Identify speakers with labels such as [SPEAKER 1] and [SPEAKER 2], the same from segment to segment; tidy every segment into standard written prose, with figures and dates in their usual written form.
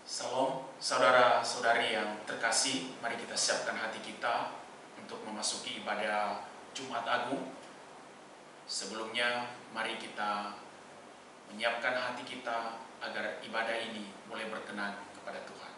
[SPEAKER 1] Salam saudara-saudari yang terkasih, mari kita siapkan hati kita untuk memasuki ibadah Jumat Agung. Sebelumnya, mari kita menyiapkan hati kita agar ibadah ini boleh berkenan kepada Tuhan.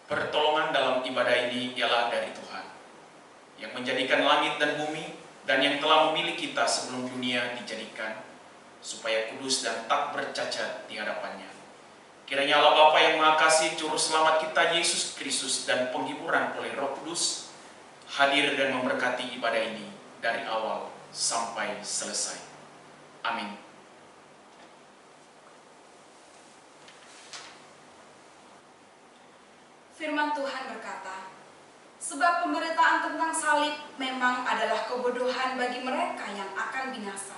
[SPEAKER 1] Pertolongan dalam ibadah ini ialah dari Tuhan, yang menjadikan langit dan bumi, dan yang telah memilih kita sebelum dunia dijadikan, supaya kudus dan tak bercacat di hadapannya. Kiranya Allah Bapa yang Maha Kasih, Juru Selamat kita Yesus Kristus, dan penghiburan oleh Roh Kudus, hadir dan memberkati ibadah ini dari awal sampai selesai. Amin.
[SPEAKER 2] Firman Tuhan berkata, sebab pemberitaan tentang salib memang adalah kebodohan bagi mereka yang akan binasa.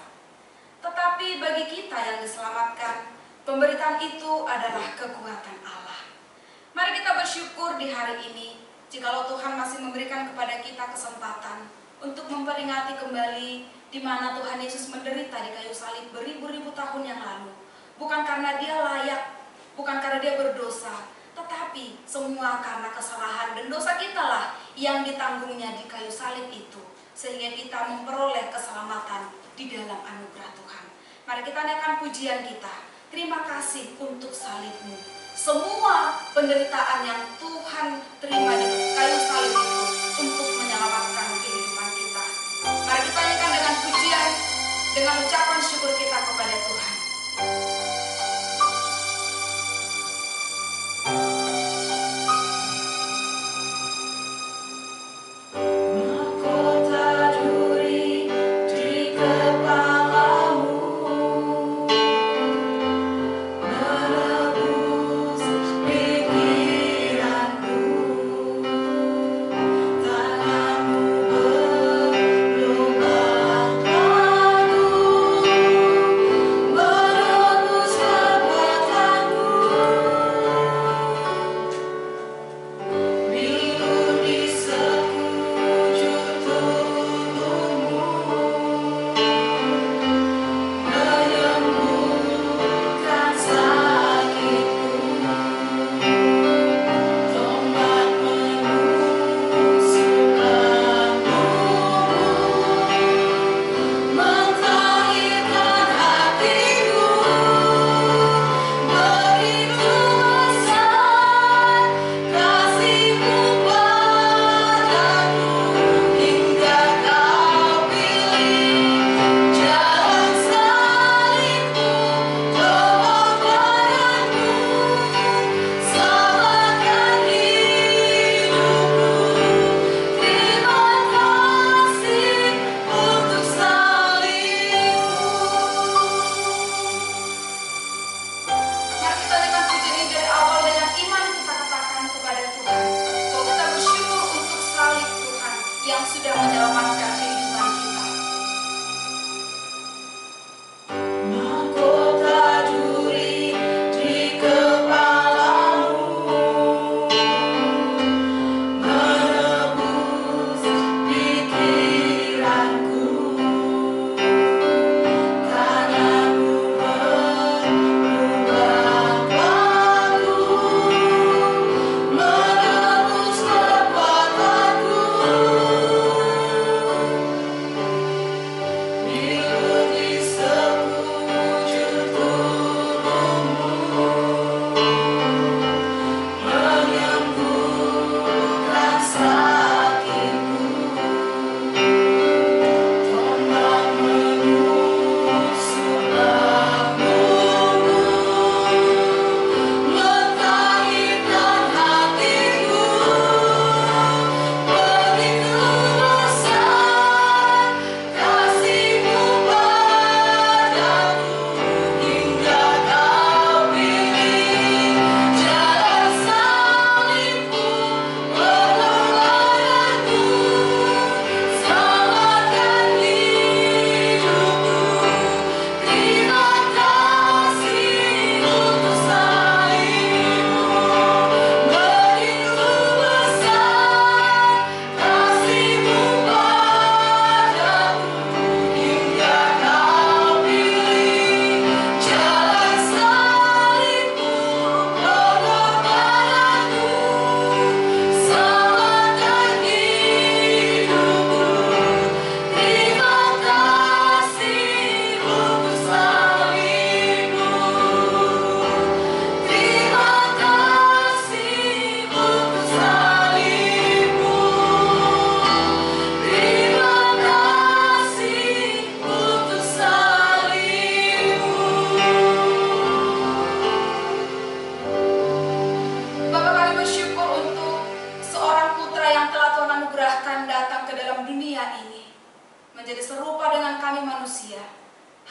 [SPEAKER 2] Tetapi bagi kita yang diselamatkan, pemberitaan itu adalah kekuatan Allah. Mari kita bersyukur di hari ini, jikalau Tuhan masih memberikan kepada kita kesempatan untuk memperingati kembali di mana Tuhan Yesus menderita di kayu salib beribu-ribu tahun yang lalu. Bukan karena dia layak, bukan karena dia berdosa, tetapi semua karena kesalahan dan dosa kita lah yang ditanggungnya di kayu salib itu, sehingga kita memperoleh keselamatan di dalam anugerah Tuhan. Mari kita naikkan pujian kita. Terima kasih untuk salib-Mu. Semua penderitaan yang Tuhan terima di kayu salib itu untuk menyelamatkan kehidupan kita. Mari kita naikkan dengan pujian, dengan ucapan syukur kita kepada Tuhan.
[SPEAKER 3] Berubah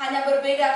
[SPEAKER 2] Hanya berbeda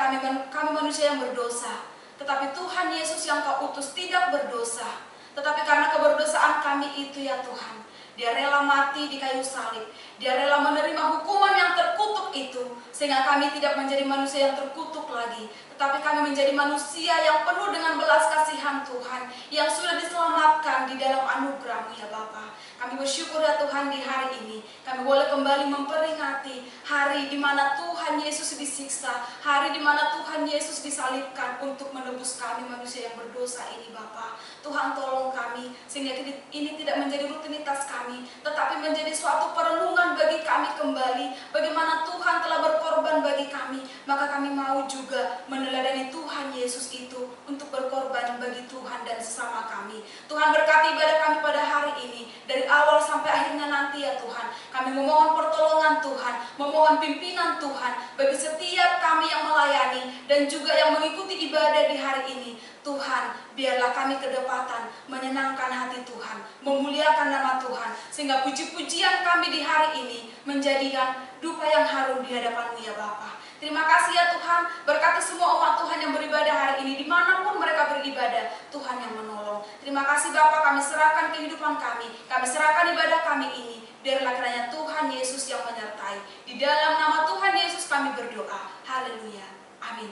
[SPEAKER 2] kami manusia yang berdosa. Tetapi Tuhan Yesus yang Kau utus tidak berdosa. Tetapi karena keberdosaan kami itu ya Tuhan, Dia rela mati di kayu salib. Dia rela menerima hukuman yang terkutuk itu, sehingga kami tidak menjadi manusia yang terkutuk lagi, tetapi kami menjadi manusia yang penuh dengan belas kasihan Tuhan, yang sudah diselamatkan di dalam anugerah-Mu ya Bapa. Kami bersyukur ya Tuhan di hari ini, kami boleh kembali memperingati hari di mana Tuhan Yesus disiksa, hari di mana Tuhan Yesus disalibkan untuk menebus kami manusia yang berdosa ini Bapa. Tuhan tolong kami, sehingga ini tidak menjadi rutinitas kami, tetapi menjadi suatu perenungan bagi kami kembali, bagaimana Tuhan telah berkorban bagi kami, maka kami mau juga meneladani Tuhan Yesus itu untuk berkorban bagi Tuhan dan sesama kami. Tuhan berkati ibadah kami pada hari ini, dari awal sampai akhirnya nanti ya Tuhan. Kami memohon pertolongan Tuhan, memohon pimpinan Tuhan bagi setiap kami yang melayani dan juga yang mengikuti ibadah di hari ini. Tuhan, biarlah kami kedapatan menyenangkan hati Tuhan, memuliakan nama Tuhan, sehingga puji-pujian kami di hari ini menjadikan duka yang harum di hadapan-Mu ya Bapa. Terima kasih ya Tuhan, berkati semua umat Tuhan yang beribadah hari ini, dimanapun mereka beribadah, Tuhan yang menolong. Terima kasih Bapa, kami serahkan kehidupan kami serahkan ibadah kami ini, biarlah kiranya Tuhan Yesus yang menyertai. Di dalam nama Tuhan Yesus kami berdoa, haleluya, amin.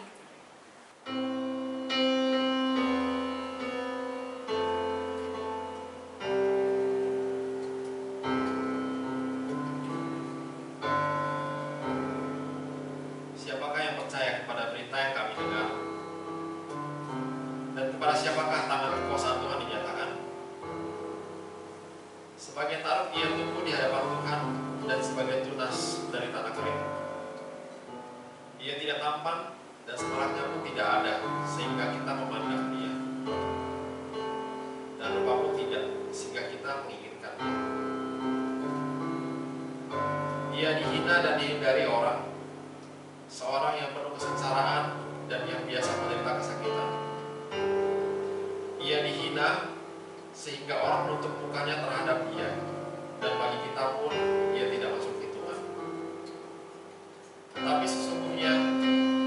[SPEAKER 3] Siapakah yang percaya kepada berita yang kami dengar? Dan kepada siapakah tangan kekuasaan Tuhan dinyatakan? Sebagai taruh ia tumbuh di hadapan Tuhan, dan sebagai tunas dari tanah kering. Ia tidak tampan, dan semaraknya pun tidak ada, sehingga kita memandang dia. Dan rupa pun tidak, sehingga kita menginginkannya. Ia dihina dan dihindari orang, seorang yang penuh kesengsaraan dan yang biasa menderita kesakitan. Ia dihina sehingga orang menutup mukanya terhadap dia, dan bagi kita pun ia tidak masuk hitungan. Tetapi sesungguhnya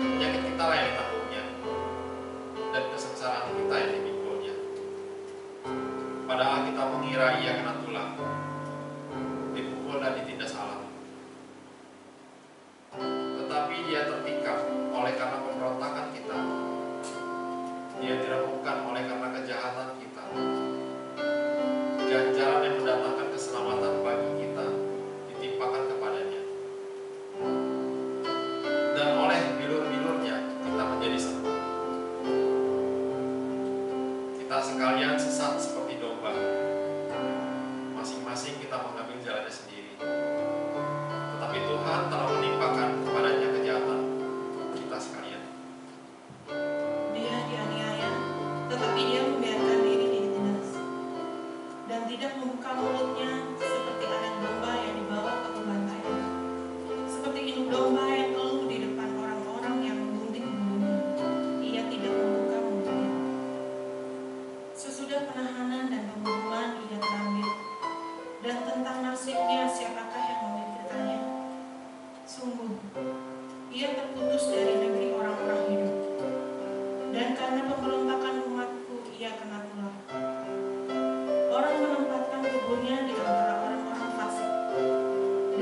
[SPEAKER 3] penyakit kita lah yang ditanggung-Nya, dan kesengsaraan kita yang dipikul-Nya. Padahal kita mengira ia kena tulang, dipukul dan ditindas alat. Tetapi dia tertikam oleh karena pemberontakan kita, dia diremukkan oleh karena kejahatan kita. Ganjaran yang mendatangkan keselamatan bagi kita ditimpakan kepadanya, dan oleh bilur-bilurnya kita menjadi sembuh. Kita sekalian sesat seperti domba, masing-masing kita mengambil jalannya sendiri. Tetapi Tuhan telah menimpakan kepadanya kejahatan kita sekalian.
[SPEAKER 4] Dia dianiaya, tetapi dia membiarkan diri ditindas, dan tidak membuka mulutnya seperti anak domba yang dibawa ke pembantaian, seperti induk domba yang keluh di depan orang-orang yang menggunting bulunya. Ia tidak membuka mulutnya. Sesudah penahanan dan pembunuhan ia terambil, dan tentang nasibnya siapakah yang memikirkannya? Sungguh, ia terputus dari negeri orang-orang hidup, dan karena pemberontakan umatku ia kena tulah. Orang menempatkan kebunnya di antara orang-orang fasik,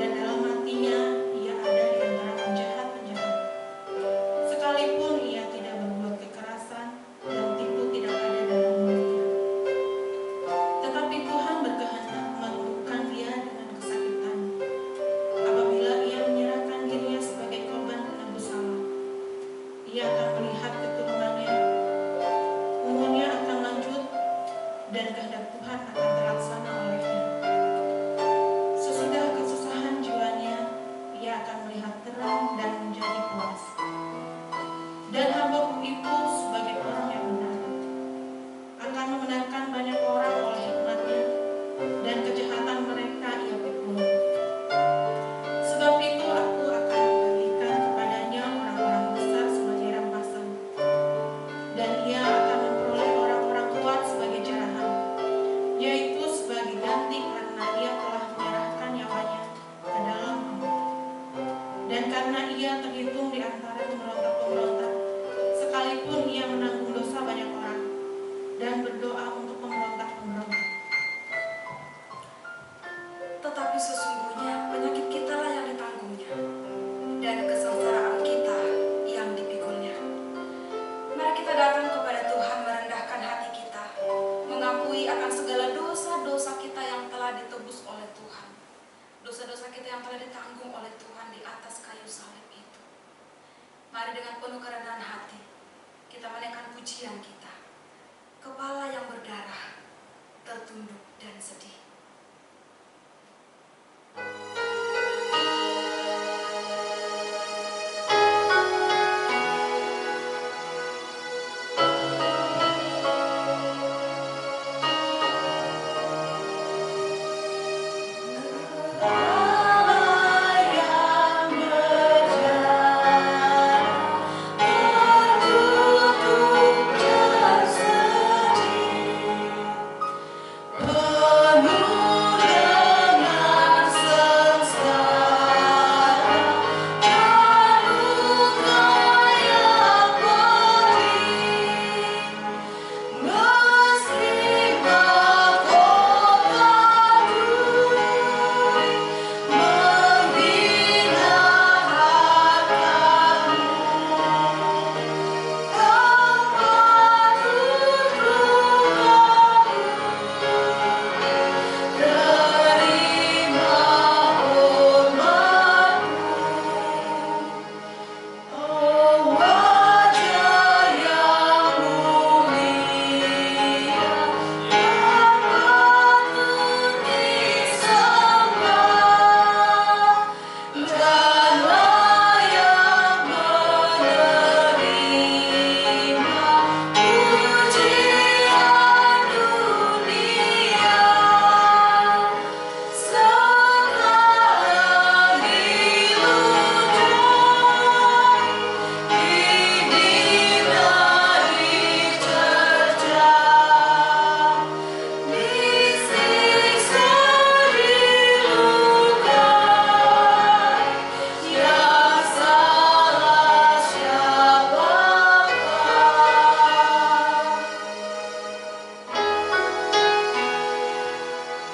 [SPEAKER 4] dan dalam hatinya ia ada di antara penjahat-penjahat. Sekalipun ia tidak berbuat kekerasan, dan tipu tidak ada dalam mulutnya. Tetapi Tuhan berkehendak melumpuhkan dia dengan kesakitan. Apabila ia menyerahkan dirinya sebagai korban penebus salah, ia akan melihat keturunannya, umurnya akan lanjut, dan kehendak Tuhan akan terlaksana olehnya. Sesudah kesusahan jiwanya, ia akan melihat terang dan menjadi puas. Dan hamba-Ku itu sebagai orang yang benar akan membenarkan banyak orang oleh hikmat-Nya, dan kejahatan mereka ia pikul. Sebab itu Aku akan memberikan kepadanya orang-orang besar sebagai rampasan,
[SPEAKER 2] salib itu. Mari dengan penuh kerendahan hati kita menaikkan pujian kita. Kepala yang berdarah, tertunduk dan sedih.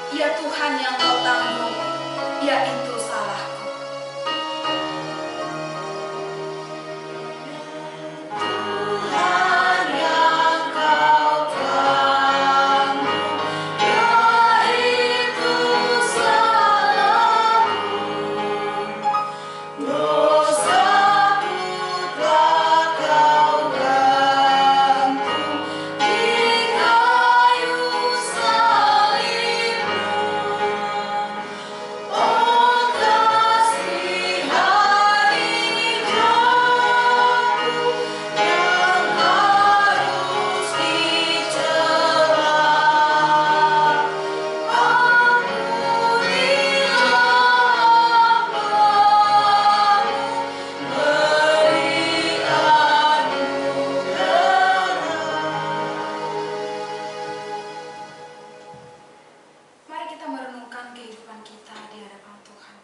[SPEAKER 2] Ya Tuhan yang kau tanggung, yaitu salahku. Tuhan yang kau tanggung, yaitu salahku. Dosaku telah kau gantung di kayu salib. Oh kasihani hidupku yang harus dicela. Ampunilah hambamu, beri anugerah. Mari kita merenungkan kehidupan kita di hadapan Tuhan.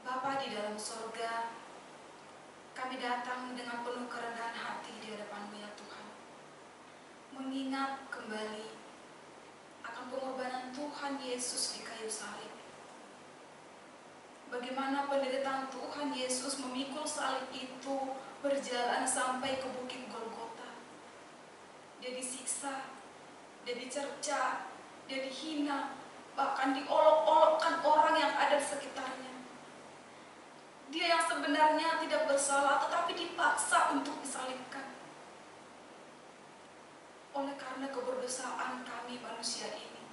[SPEAKER 2] Bapa di dalam sorga, kami datang dengan penuh kerendahan hati di hadapan-Mu ya Tuhan. Mengingat kembali akan pengorbanan Tuhan Yesus di kayu salib. Bagaimana penderitaan Tuhan Yesus memikul salib itu berjalan sampai ke bukit Golgota. Dia disiksa, dia dicerca, dia dihina, bahkan diolok-olokkan orang yang ada di sekitarnya. Dia yang sebenarnya tidak bersalah tetapi dipaksa untuk disalibkan. Oleh karena keberdosaan kami manusia ini.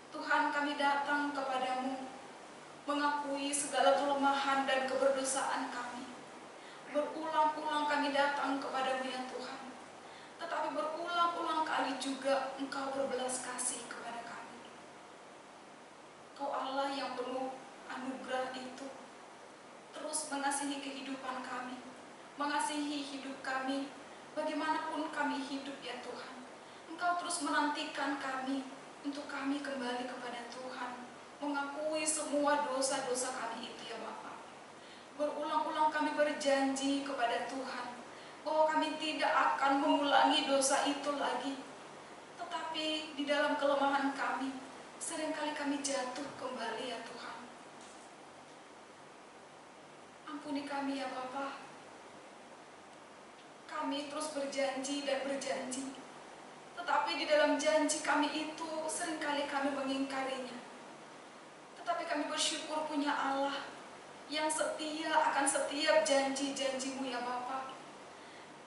[SPEAKER 2] Tuhan, kami datang kepadamu mengakui segala kelemahan dan keberdosaan kami. Berulang-ulang kami datang kepadamu ya Tuhan. Tetapi berulang-ulang kali juga Engkau berbelas kasih kepada kami. Kau Allah yang penuh anugerah itu, terus mengasihi kehidupan kami, mengasihi hidup kami, bagaimanapun kami hidup ya Tuhan. Engkau terus menantikan kami untuk kami kembali kepada Tuhan, mengakui semua dosa-dosa kami itu ya Bapa. Berulang-ulang kami berjanji kepada Tuhan bahwa kami tidak akan mengulangi dosa itu lagi. Tetapi di dalam kelemahan kami, seringkali kami jatuh kembali ya Tuhan. Ampuni kami ya Bapa. Kami terus berjanji dan berjanji, Tetapi di dalam janji kami itu seringkali kami mengingkarinya. Tetapi kami bersyukur punya Allah yang setia akan setiap janji-janji-Mu ya Bapa.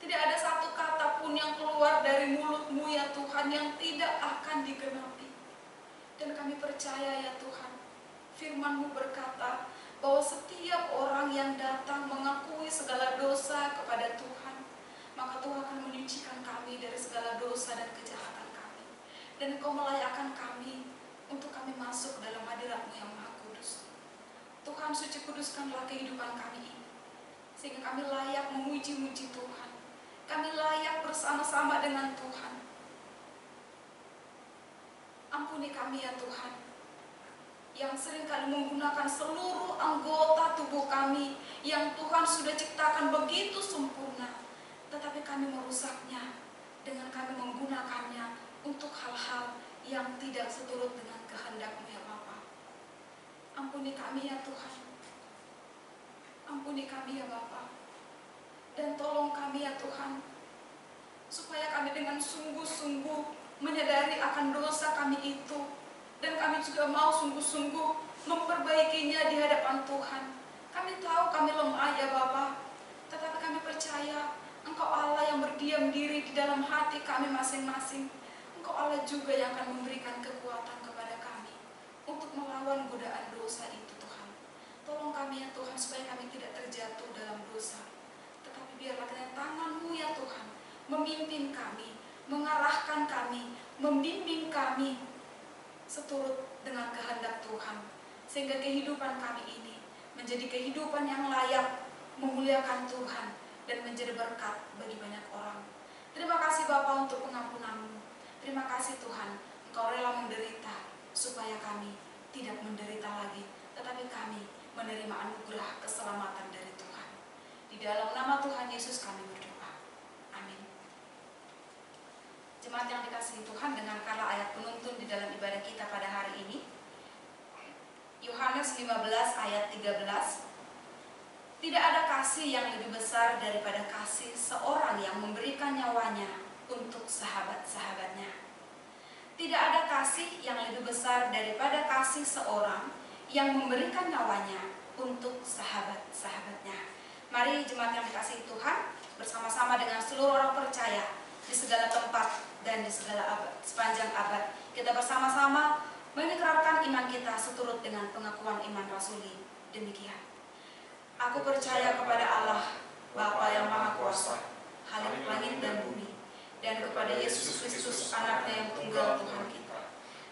[SPEAKER 2] Tidak ada satu kata pun yang keluar dari mulut-Mu ya Tuhan yang tidak akan digenapi. Dan kami percaya ya Tuhan, firman-Mu berkata bahwa setiap orang yang datang mengakui segala dosa kepada Tuhan, maka Tuhan akan menyucikan kami dari segala dosa dan kejahatan kami. Dan Engkau melayakkan kami untuk kami masuk dalam hadirat-Mu yang Maha Kudus. Tuhan, suci kuduskanlah kehidupan kami ini, sehingga kami layak memuji-muji Tuhan. Kami layak bersama-sama dengan Tuhan. Ampuni kami ya Tuhan, yang seringkali menggunakan seluruh anggota tubuh kami yang Tuhan sudah ciptakan begitu sempurna, tetapi kami merusaknya dengan kami menggunakannya untuk hal-hal yang tidak seturut dengan kehendak-Mu ya Bapa. Ampuni kami ya Tuhan. Ampuni kami ya Bapa. Dan tolong kami ya Tuhan, supaya kami dengan sungguh-sungguh menyadari akan dosa kami itu, dan kami juga mau sungguh-sungguh memperbaikinya di hadapan Tuhan. Kami tahu kami lemah ya Bapa, tetapi kami percaya Engkau Allah yang berdiam diri di dalam hati kami masing-masing. Engkau Allah juga yang akan memberikan kekuatan kepada kami untuk melawan godaan dosa itu Tuhan. Tolong kami ya Tuhan, supaya kami tidak terjatuh dalam dosa, tetapi biarlah kiranya tangan-Mu ya Tuhan memimpin kami, mengarahkan kami, membimbing kami seturut dengan kehendak Tuhan, sehingga kehidupan kami ini menjadi kehidupan yang layak memuliakan Tuhan dan menjadi berkat bagi banyak orang. Terima kasih Bapa untuk pengampunan-Mu. Terima kasih Tuhan, Engkau rela menderita supaya kami tidak menderita lagi, tetapi kami menerima anugerah keselamatan dari Tuhan. Di dalam nama Tuhan Yesus kami berdoa. Amin. Jemaat yang dikasihi Tuhan, dengarkanlah ayat penuntun di dalam ibadah kita pada hari ini. Yohanes 15 ayat 13. Tidak ada kasih yang lebih besar daripada kasih seorang yang memberikan nyawanya untuk sahabat-sahabatnya. Tidak ada kasih yang lebih besar daripada kasih seorang yang memberikan nyawanya untuk sahabat-sahabatnya. Mari jemaat yang dikasihi Tuhan, bersama-sama dengan seluruh orang percaya di segala tempat dan di segala abad, sepanjang abad, kita bersama-sama mengikrarkan iman kita seturut dengan pengakuan iman rasuli. Demikian. Aku percaya kepada Allah, Bapa yang Maha Kuasa, Khalik langit dan bumi, dan kepada Yesus Kristus, Anaknya yang tunggal Tuhan kita,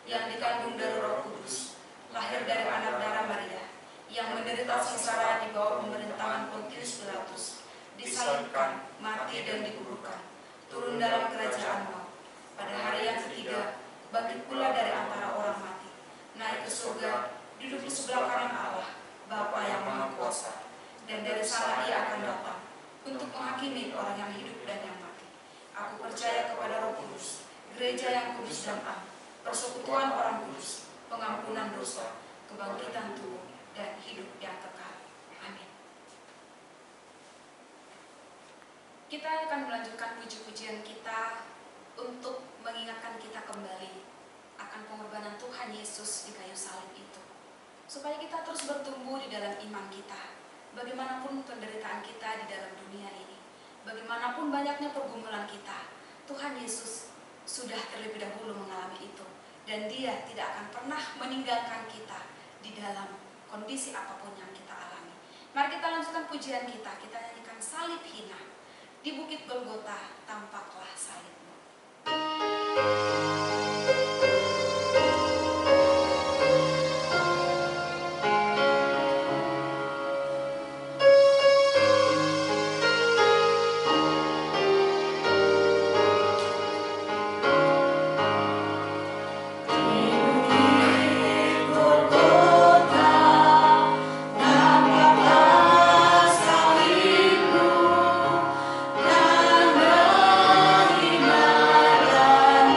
[SPEAKER 2] yang dikandung dari Roh Kudus, lahir dari anak darah Maria, yang menderita sengsara di bawah pemerintahan Pontius Pilatus, disalibkan, mati dan dikuburkan, turun dalam kerajaan maut, pada hari yang ketiga bangkit pula dari antara orang mati, naik ke surga, duduk di sebelah kanan Allah, Bapa yang Maha Kuasa, dan dari sana Ia akan datang untuk menghakimi orang yang hidup dan yang mati. Aku percaya kepada Roh Kudus, gereja yang kudus dan am, persekutuan orang kudus, pengampunan dosa, kebangkitan tubuh, dan hidup yang kekal. Amin. Kita akan melanjutkan puji-pujian kita untuk mengingatkan kita kembali akan pengorbanan Tuhan Yesus di kayu salib itu, supaya kita terus bertumbuh di dalam iman kita. Bagaimanapun penderitaan kita di dalam dunia ini, bagaimanapun banyaknya pergumulan kita, Tuhan Yesus sudah terlebih dahulu mengalami itu, dan Dia tidak akan pernah meninggalkan kita di dalam kondisi apapun yang kita alami. Mari kita lanjutkan pujian kita nyanyikan salib hina. Di bukit Golgota tampaklah salib-Mu.
[SPEAKER 5] Dan berhina dan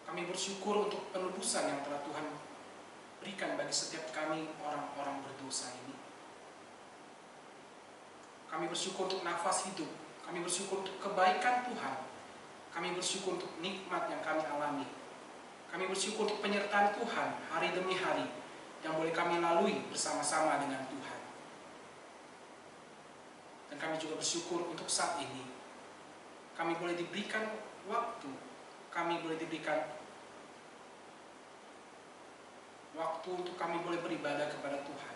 [SPEAKER 5] Kami bersyukur untuk penebusan yang telah Tuhan berikan bagi setiap kami orang-orang berdosa ini. Kami bersyukur untuk nafas hidup. Kami bersyukur untuk kebaikan Tuhan. Kami bersyukur untuk nikmat yang kami alami. Kami bersyukur untuk penyertaan Tuhan hari demi hari yang boleh kami lalui bersama-sama dengan Tuhan. Dan kami juga bersyukur untuk saat ini kami boleh diberikan waktu, kami boleh diberikan waktu untuk kami boleh beribadah kepada Tuhan.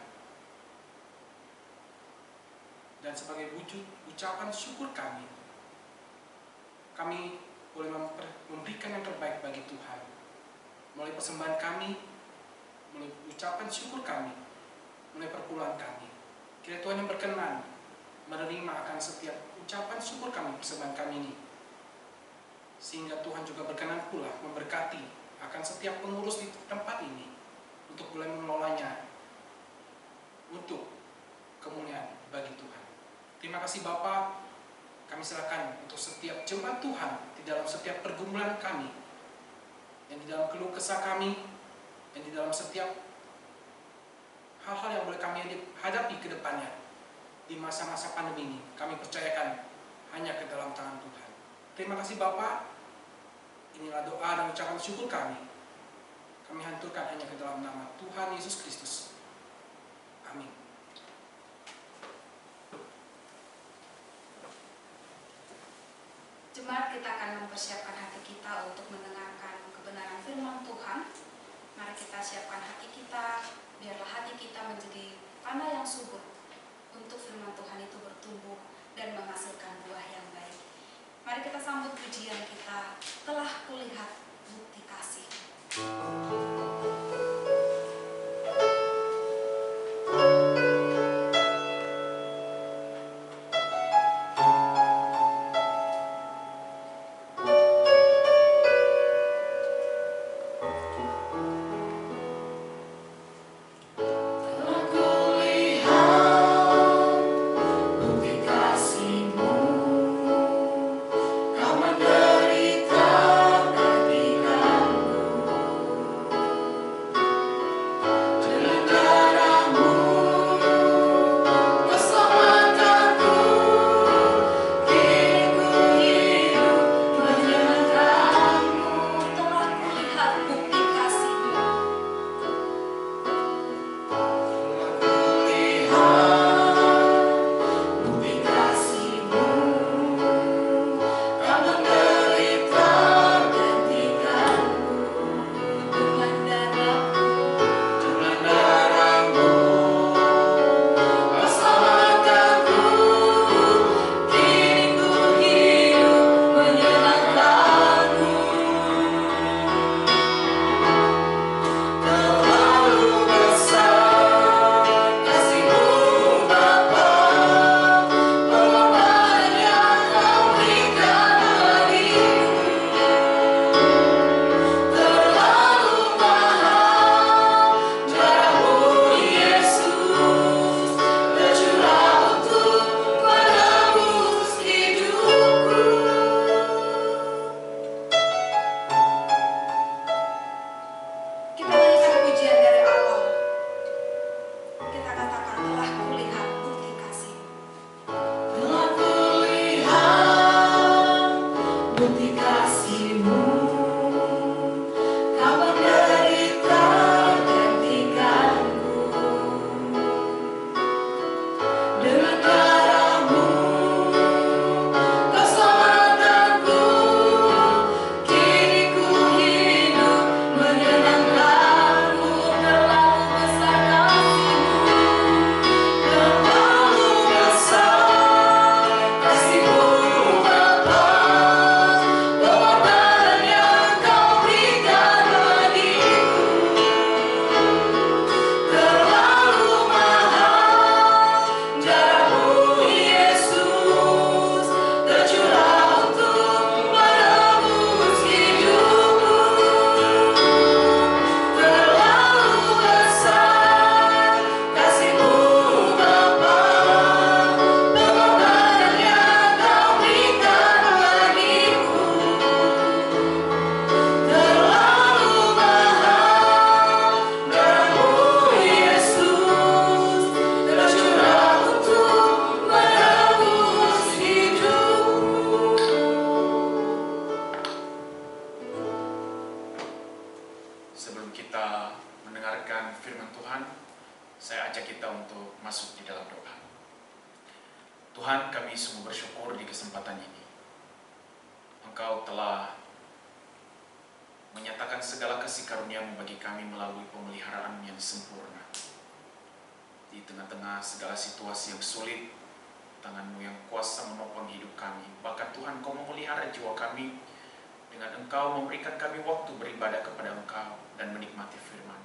[SPEAKER 5] Dan sebagai wujud ucapan syukur kami boleh memberikan yang terbaik bagi Tuhan. Melalui persembahan kami, melalui ucapan syukur kami, melalui perpuluhan kami. Kiranya Tuhan yang berkenan menerima akan setiap ucapan syukur kami, persembahan kami ini. Sehingga Tuhan juga berkenan pula memberkati akan setiap pengurus di tempat ini untuk boleh mengelolanya untuk kemuliaan bagi Tuhan. Terima kasih Bapa. Kami silakan untuk setiap jemaat Tuhan di dalam setiap pergumulan kami, yang di dalam keluh kesah kami, yang di dalam setiap hal-hal yang boleh kami hadapi ke depannya di masa-masa pandemi ini, kami percayakan hanya ke dalam tangan Tuhan. Terima kasih Bapa. Inilah doa dan ucapan syukur kami. Kami hanturkan hanya ke dalam nama Tuhan Yesus Kristus. Amin.
[SPEAKER 2] Jemaat, kita akan mempersiapkan hati kita untuk mendengarkan kebenaran firman Tuhan. Mari kita siapkan hati kita, biarlah hati kita menjadi tanah yang subur untuk firman Tuhan itu bertumbuh dan menghasilkan buah yang baik. Mari kita sambut pujian kita, telah kulihat bukti kasih.
[SPEAKER 1] sebelum kita mendengarkan firman Tuhan, saya ajak kita untuk masuk di dalam doa. Tuhan, kami sungguh bersyukur di kesempatan ini. Engkau telah menyatakan segala kasih karunia-Mu bagi kami melalui pemeliharaan yang sempurna. Di tengah-tengah segala situasi yang sulit, tangan-Mu yang kuasa menopang hidup kami. Bahkan Tuhan, Kau memelihara jiwa kami dengan Engkau memberikan kami waktu beribadah kepada Engkau dan menikmati firman.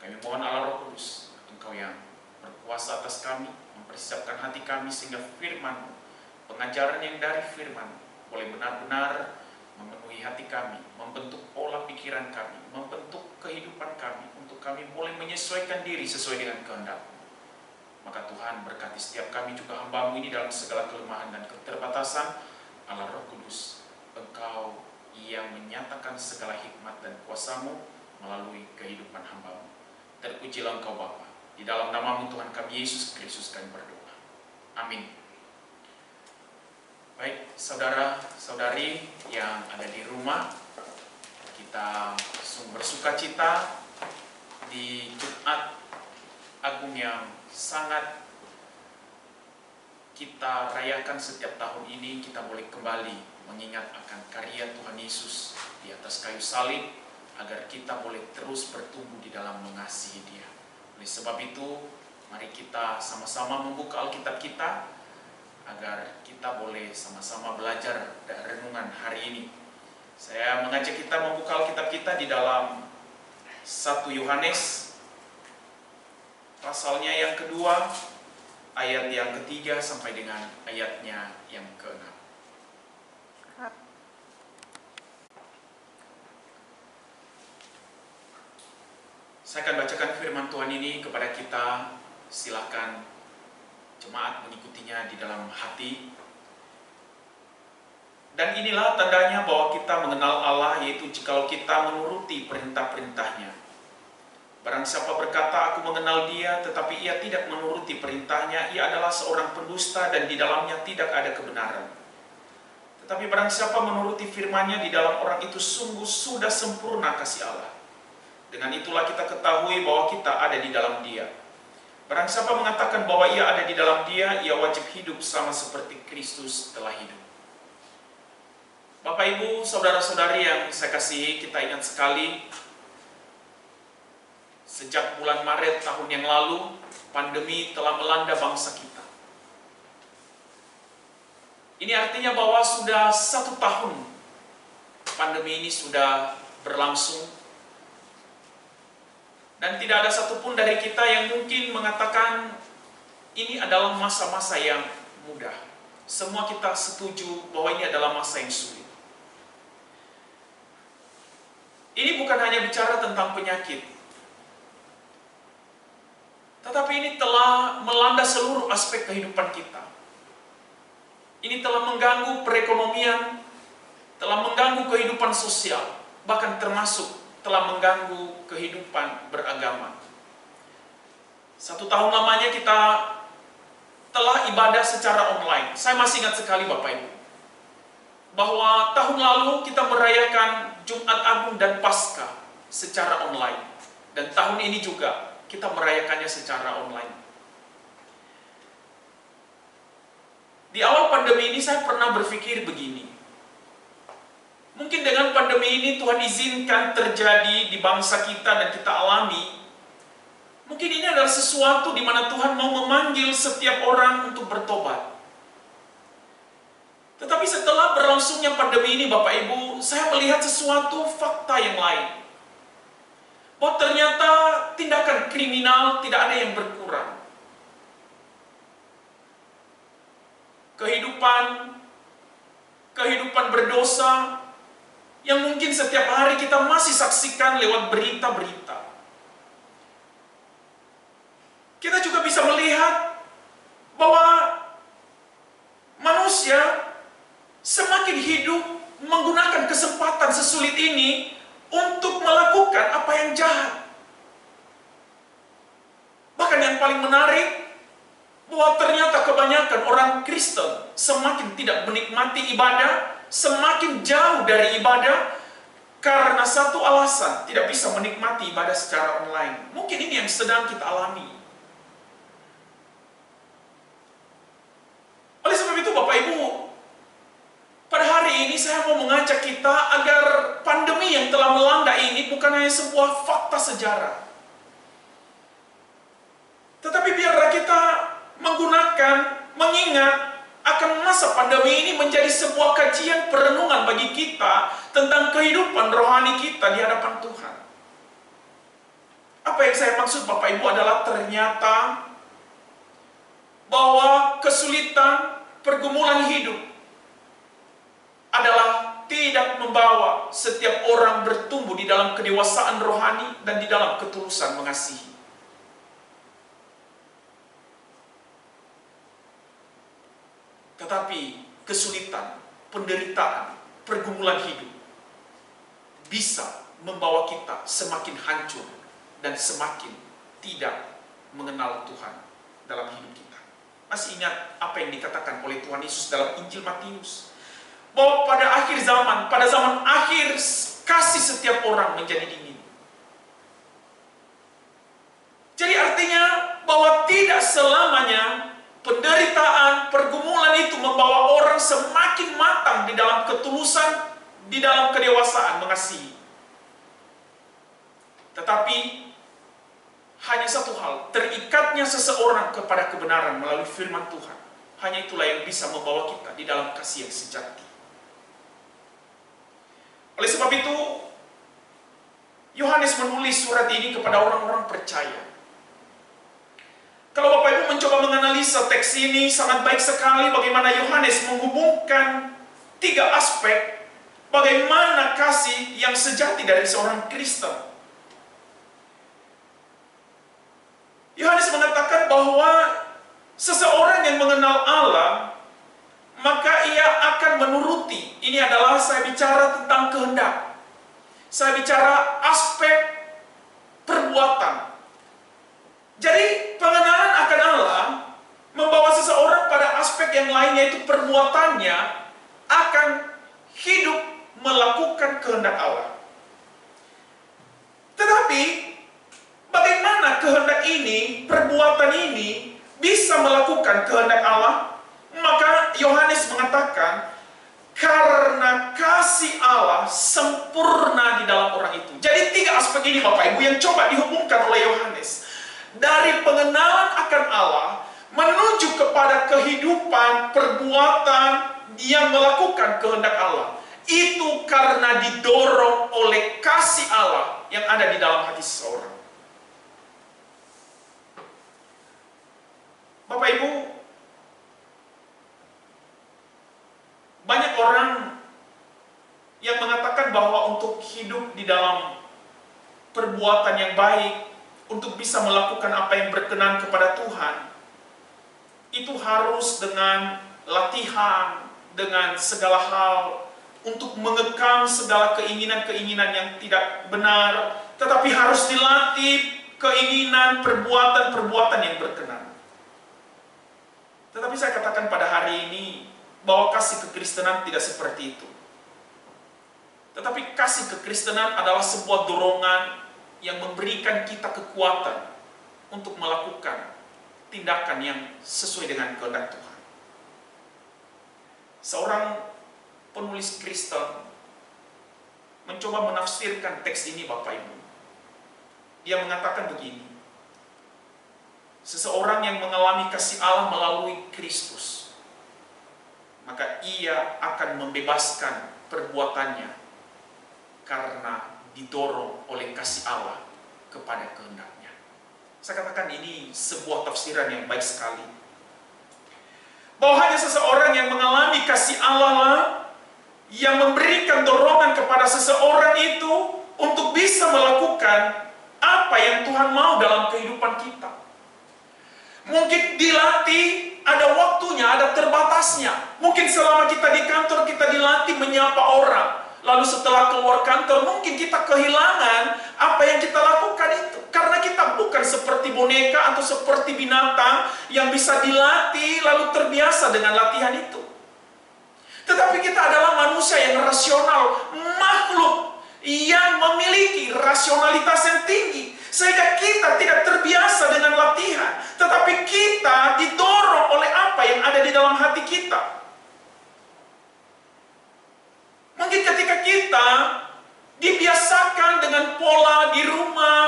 [SPEAKER 1] Kami mohon Allah Roh Kudus, Engkau yang berkuasa atas kami, mempersiapkan hati kami sehingga firman-Mu, pengajaran yang dari firman boleh benar-benar memenuhi hati kami, membentuk pola pikiran kami, membentuk kehidupan kami, untuk kami boleh menyesuaikan diri sesuai dengan kehendak-Mu. Maka Tuhan, berkati setiap kami juga hamba-Mu ini dalam segala kelemahan dan keterbatasan. Allah Roh Kudus, Engkau yang menyatakan segala hikmat dan kuasa-Mu melalui kehidupan hamba-Mu. Terpujilah Engkau Bapa. Di dalam nama-Mu Tuhan kami Yesus Kristus kami berdoa. Amin. Baik, saudara-saudari yang ada di rumah, kita sungguh bersuka cita di Jumat Agung yang sangat kita rayakan setiap tahun ini. Kita boleh kembali mengingat akan karya Tuhan Yesus di atas kayu salib, agar kita boleh terus bertumbuh di dalam mengasihi Dia. Oleh sebab itu, mari kita sama-sama membuka Alkitab kita, agar kita boleh sama-sama belajar dari renungan hari ini. Saya mengajak kita membuka Alkitab kita di dalam 1 Yohanes, pasalnya yang kedua, ayat yang ketiga sampai dengan ayatnya yang ke-6. Saya akan bacakan firman Tuhan ini kepada kita. Silakan jemaat mengikutinya di dalam hati. Dan inilah tandanya bahwa kita mengenal Allah, yaitu jikalau kita menuruti perintah-perintahnya. Barang siapa berkata, aku mengenal Dia, tetapi ia tidak menuruti perintahnya, ia adalah seorang pendusta dan di dalamnya tidak ada kebenaran. Tetapi barang siapa menuruti firman-Nya, di dalam orang itu sungguh sudah sempurna kasih Allah. Dengan itulah kita ketahui bahwa kita ada di dalam Dia. Barang siapa mengatakan bahwa ia ada di dalam Dia, ia wajib hidup sama seperti Kristus telah hidup. Bapak, Ibu, saudara-saudari yang saya kasihi, kita ingat sekali sejak bulan Maret tahun yang lalu, pandemi telah melanda bangsa kita. Ini artinya bahwa sudah 1 tahun pandemi ini sudah berlangsung. Dan tidak ada satupun dari kita yang mungkin mengatakan ini adalah masa-masa yang mudah. Semua kita setuju bahwa ini adalah masa yang sulit. Ini bukan hanya bicara tentang penyakit, tetapi ini telah melanda seluruh aspek kehidupan kita. Ini telah mengganggu perekonomian, telah mengganggu kehidupan sosial, bahkan termasuk telah mengganggu kehidupan beragama. 1 tahun lamanya kita telah ibadah secara online. Saya masih ingat sekali Bapak Ibu, bahwa tahun lalu kita merayakan Jumat Agung dan Paskah secara online. Dan tahun ini juga kita merayakannya secara online. Di awal pandemi ini saya pernah berpikir begini. Mungkin dengan pandemi ini Tuhan izinkan terjadi di bangsa kita dan kita alami. Mungkin ini adalah sesuatu di mana Tuhan mau memanggil setiap orang untuk bertobat. Tetapi setelah berlangsungnya pandemi ini Bapak Ibu, saya melihat sesuatu fakta yang lain. Bahwa ternyata tindakan kriminal tidak ada yang berkurang. Kehidupan berdosa yang mungkin setiap hari kita masih saksikan lewat berita-berita. Kita juga bisa melihat bahwa manusia semakin hidup menggunakan kesempatan sesulit ini untuk melakukan apa yang jahat. Bahkan yang paling menarik, bahwa ternyata kebanyakan orang Kristen semakin tidak menikmati ibadah, semakin jauh dari ibadah, karena satu alasan tidak bisa menikmati ibadah secara online. Mungkin ini yang sedang kita alami. Oleh sebab itu Bapak Ibu, pada hari ini saya mau mengajak kita agar pandemi yang telah melanda ini bukan hanya sebuah fakta sejarah, tetapi biarlah kita mengingat akan masa pandemi ini menjadi sebuah kajian perenungan bagi kita tentang kehidupan rohani kita di hadapan Tuhan. Apa yang saya maksud Bapak Ibu adalah ternyata bahwa kesulitan pergumulan hidup adalah tidak membawa setiap orang bertumbuh di dalam kedewasaan rohani dan di dalam ketulusan mengasihi. Tetapi kesulitan, penderitaan, pergumulan hidup bisa membawa kita semakin hancur dan semakin tidak mengenal Tuhan dalam hidup kita. Masih ingat apa yang dikatakan oleh Tuhan Yesus dalam Injil Matius? Bahwa pada akhir zaman, pada zaman akhir, kasih setiap orang menjadi dingin. Jadi artinya bahwa tidak selamanya penderitaan, pergumulan itu membawa orang semakin matang di dalam ketulusan, di dalam kedewasaan mengasihi. Tetapi hanya satu hal, terikatnya seseorang kepada kebenaran melalui firman Tuhan. Hanya itulah yang bisa membawa kita di dalam kasih yang sejati. Oleh sebab itu, Yohanes menulis surat ini kepada orang-orang percaya. Kalau Bapak Ibu mencoba menganalisa teks ini, sangat baik sekali bagaimana Yohanes menghubungkan 3 aspek bagaimana kasih yang sejati dari seorang Kristen. Yohanes mengatakan bahwa seseorang yang mengenal Allah, maka ia akan menuruti. Ini adalah saya bicara tentang kehendak. Saya bicara aspek perbuatan. Jadi pengenalan akan Allah membawa seseorang pada aspek yang lain, yaitu perbuatannya akan hidup melakukan kehendak Allah. Tetapi bagaimana kehendak ini, perbuatan ini bisa melakukan kehendak Allah? Maka Yohanes mengatakan, karena kasih Allah sempurna di dalam orang itu. Jadi 3 aspek ini Bapak Ibu yang coba dihubungkan oleh Yohanes. Dari pengenalan akan Allah menuju kepada kehidupan, perbuatan yang melakukan kehendak Allah. Itu karena didorong oleh kasih Allah yang ada di dalam hati seseorang. Bapak Ibu, banyak orang yang mengatakan bahwa untuk hidup di dalam perbuatan yang baik, untuk bisa melakukan apa yang berkenan kepada Tuhan, itu harus dengan latihan, dengan segala hal, untuk mengekang segala keinginan-keinginan yang tidak benar, tetapi harus dilatih keinginan, perbuatan-perbuatan yang berkenan. Tetapi saya katakan pada hari ini, bahwa kasih kekristenan tidak seperti itu. Tetapi kasih kekristenan adalah sebuah dorongan yang memberikan kita kekuatan untuk melakukan tindakan yang sesuai dengan kehendak Tuhan. Seorang penulis Kristen mencoba menafsirkan teks ini Bapak Ibu. Dia mengatakan begini, seseorang yang mengalami kasih Allah melalui Kristus, maka ia akan membebaskan perbuatannya karena didorong oleh kasih Allah kepada kehendaknya. Saya katakan ini sebuah tafsiran yang baik sekali. Bahwa hanya seseorang yang mengalami kasih Allah lah yang memberikan dorongan kepada seseorang itu untuk bisa melakukan apa yang Tuhan mau dalam kehidupan kita. Mungkin dilatih, ada waktunya, ada terbatasnya. Mungkin selama kita di kantor, kita dilatih menyapa orang. Lalu setelah keluar kantor, mungkin kita kehilangan apa yang kita lakukan itu. Karena kita bukan seperti boneka atau seperti binatang yang bisa dilatih, lalu terbiasa dengan latihan itu. Tetapi kita adalah manusia yang rasional, makhluk rasionalitas yang tinggi, sehingga kita tidak terbiasa dengan latihan, tetapi kita didorong oleh apa yang ada di dalam hati kita. Mungkin ketika kita dibiasakan dengan pola di rumah,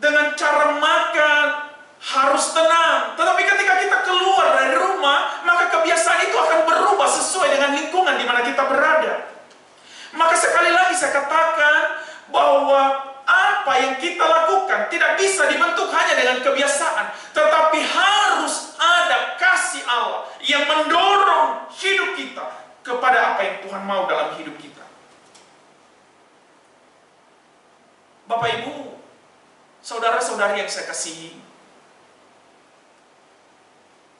[SPEAKER 1] dengan cara makan, harus tenang. Tetapi ketika kita keluar dari rumah, maka kebiasaan itu akan berubah sesuai dengan lingkungan di mana kita berada. Maka sekali lagi saya katakan bahwa apa yang kita lakukan tidak bisa dibentuk hanya dengan kebiasaan, tetapi harus ada kasih Allah yang mendorong hidup kita kepada apa yang Tuhan mau dalam hidup kita. Bapak Ibu, saudara-saudari yang saya kasihi,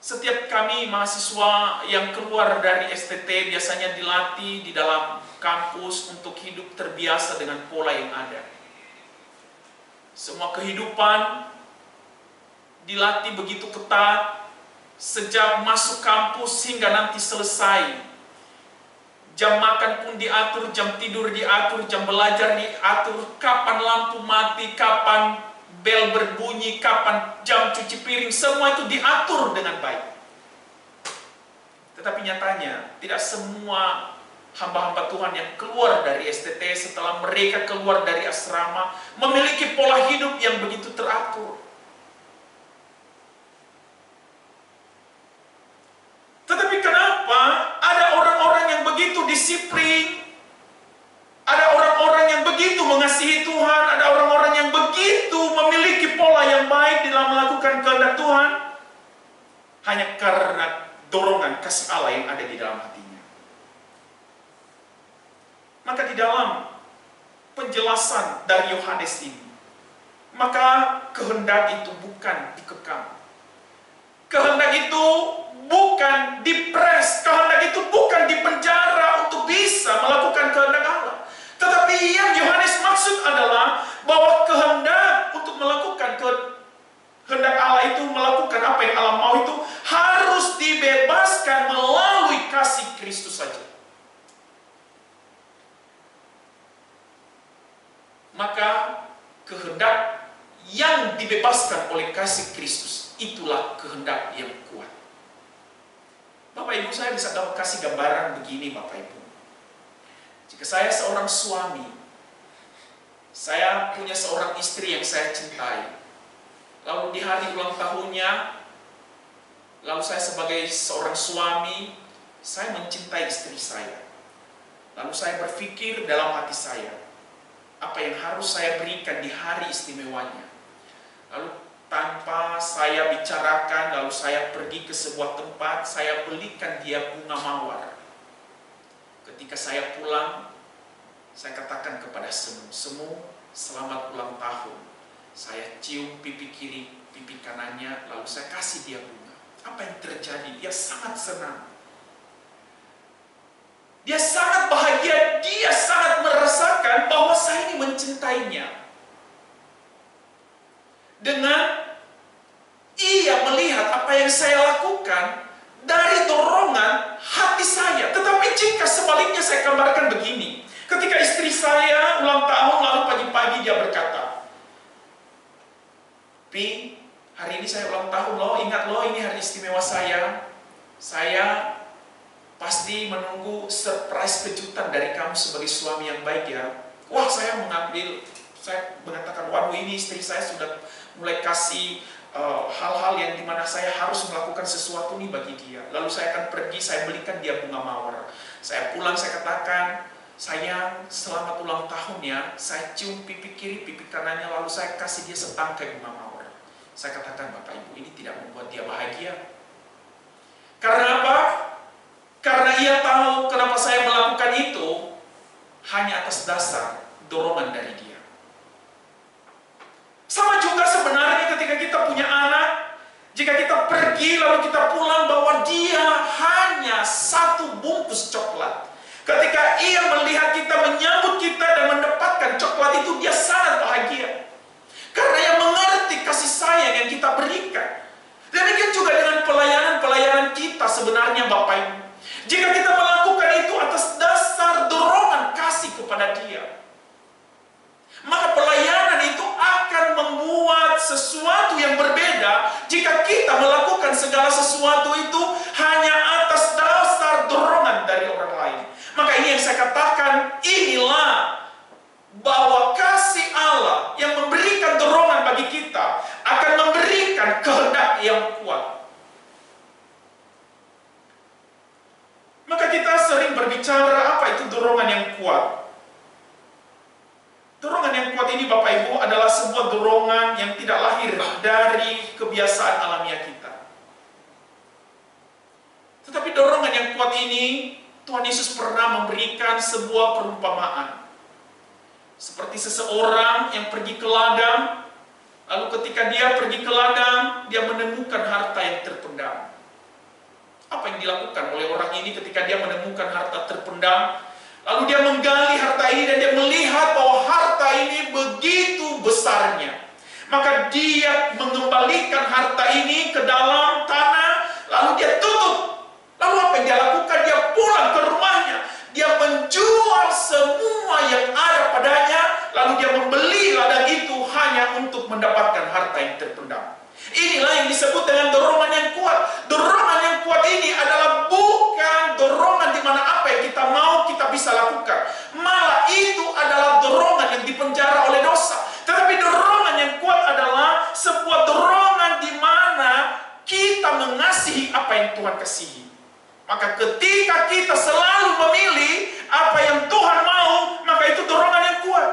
[SPEAKER 1] setiap kami mahasiswa yang keluar dari STT biasanya dilatih di dalam kampus untuk hidup terbiasa dengan pola yang ada. Semua kehidupan dilatih begitu ketat sejak masuk kampus hingga nanti selesai. Jam makan pun diatur, jam tidur diatur, jam belajar diatur, kapan lampu mati, kapan bel berbunyi, kapan jam cuci piring, semua itu diatur dengan baik. Tetapi nyatanya tidak semua hamba-hamba Tuhan yang keluar dari STT setelah mereka keluar dari asrama memiliki pola hidup yang begitu teratur. Tetapi kenapa ada orang-orang yang begitu disiplin, ada orang-orang yang begitu mengasihi Tuhan, ada orang-orang yang begitu memiliki pola yang baik dalam melakukan kehendak Tuhan, hanya karena dorongan kasih Allah yang ada di dalam hatinya. Maka di dalam penjelasan dari Yohanes ini, maka kehendak itu bukan dikekang. Kehendak itu bukan dipres, kehendak itu bukan dipenjara untuk bisa melakukan kehendak Allah. Tetapi yang Yohanes maksud adalah bahwa kehendak untuk melakukan kehendak Allah itu, melakukan apa yang Allah mau itu harus dibebaskan melalui kasih Kristus saja. Maka kehendak yang dibebaskan oleh kasih Kristus itulah kehendak yang kuat. Bapak Ibu, saya bisa kasih gambaran begini Bapak Ibu. Jika saya seorang suami, saya punya seorang istri yang saya cintai, lalu di hari ulang tahunnya, lalu saya sebagai seorang suami, saya mencintai istri saya. Lalu saya berpikir dalam hati saya, apa yang harus saya berikan di hari istimewanya. Lalu tanpa saya bicarakan, lalu saya pergi ke sebuah tempat, saya belikan dia bunga mawar. Ketika saya pulang, saya katakan kepada Semu, "Semu, selamat ulang tahun." Saya cium pipi kiri, pipi kanannya, lalu saya kasih dia bunga. Apa yang terjadi? Dia sangat senang. Dia sangat bahagia, dia sangat merasakan bahwa saya ini mencintainya. Dengan ia melihat apa yang saya lakukan dari dorongan hati saya. Tetapi jika sebaliknya saya gambarkan begini, ketika istri saya ulang tahun, lalu pagi-pagi dia berkata, "Pi, hari ini saya ulang tahun loh, ingat loh ini hari istimewa saya. Saya pasti menunggu surprise kejutan dari kamu sebagai suami yang baik ya." Wah, saya mengatakan, waduh, ini istri saya sudah mulai kasih hal-hal yang dimana saya harus melakukan sesuatu nih bagi dia. Lalu saya akan pergi, saya belikan dia bunga mawar. Saya pulang, saya katakan, "Sayang, selamat ulang tahun ya." Saya cium pipi kiri, pipi kanannya, lalu saya kasih dia setangkai bunga mawar. Saya katakan, Bapak Ibu, ini tidak membuat dia bahagia. Karena apa? Karena ia tahu kenapa saya melakukan itu hanya atas dasar dorongan dari dia. Sama juga sebenarnya ketika kita punya anak, jika kita pergi lalu kita pulang bawa dia hanya satu bungkus coklat. Ketika ia melihat kita, menyambut kita dan mendapatkan coklat itu, dia sangat bahagia. Karena ia mengerti kasih sayang yang kita berikan. Demikian juga dengan pelayanan-pelayanan kita sebenarnya Bapak Ibu. Jika kita melakukan itu atas dasar dorongan kasih kepada dia, maka mengatakan inilah bahwa kasih Allah yang memberikan dorongan bagi kita akan memberikan kehendak yang kuat. Maka kita sering berbicara apa itu dorongan yang kuat. Dorongan yang kuat ini Bapak Ibu adalah sebuah dorongan yang tidak lahir dari kebiasaan alamiah kita. Tetapi dorongan yang kuat ini Tuhan Yesus pernah memberikan sebuah perumpamaan. Seperti seseorang yang pergi ke ladang, lalu ketika dia pergi ke ladang, dia menemukan harta yang terpendam. Apa yang dilakukan oleh orang ini ketika dia menemukan harta terpendam? Lalu dia menggali harta ini dan dia melihat bahwa harta ini begitu besarnya. Maka dia mengembalikan harta ini ke dalam tanah, lalu dia tutup. Lalu apa yang dia lakukan? Dia pulang ke rumahnya. Dia menjual semua yang ada padanya, lalu dia membeli ladang itu hanya untuk mendapatkan harta yang terpendam. Inilah yang disebut dengan dorongan yang kuat. Dorongan yang kuat ini adalah bukan dorongan di mana apa yang kita mau kita bisa lakukan. Malah itu adalah dorongan yang dipenjara oleh dosa. Tetapi dorongan yang kuat adalah sebuah dorongan di mana kita mengasihi apa yang Tuhan kasihi. Maka ketika kita selalu memilih apa yang Tuhan mau, maka itu dorongan yang kuat.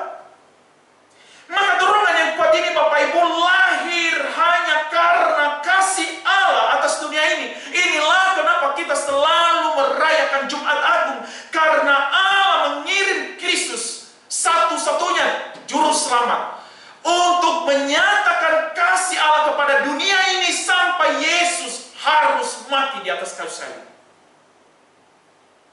[SPEAKER 1] Maka dorongan yang kuat ini Bapak Ibu lahir hanya karena kasih Allah atas dunia ini. Inilah kenapa kita selalu merayakan Jumat Agung. Karena Allah mengirim Kristus satu-satunya juru selamat untuk menyatakan kasih Allah kepada dunia ini sampai Yesus harus mati di atas kayu salib.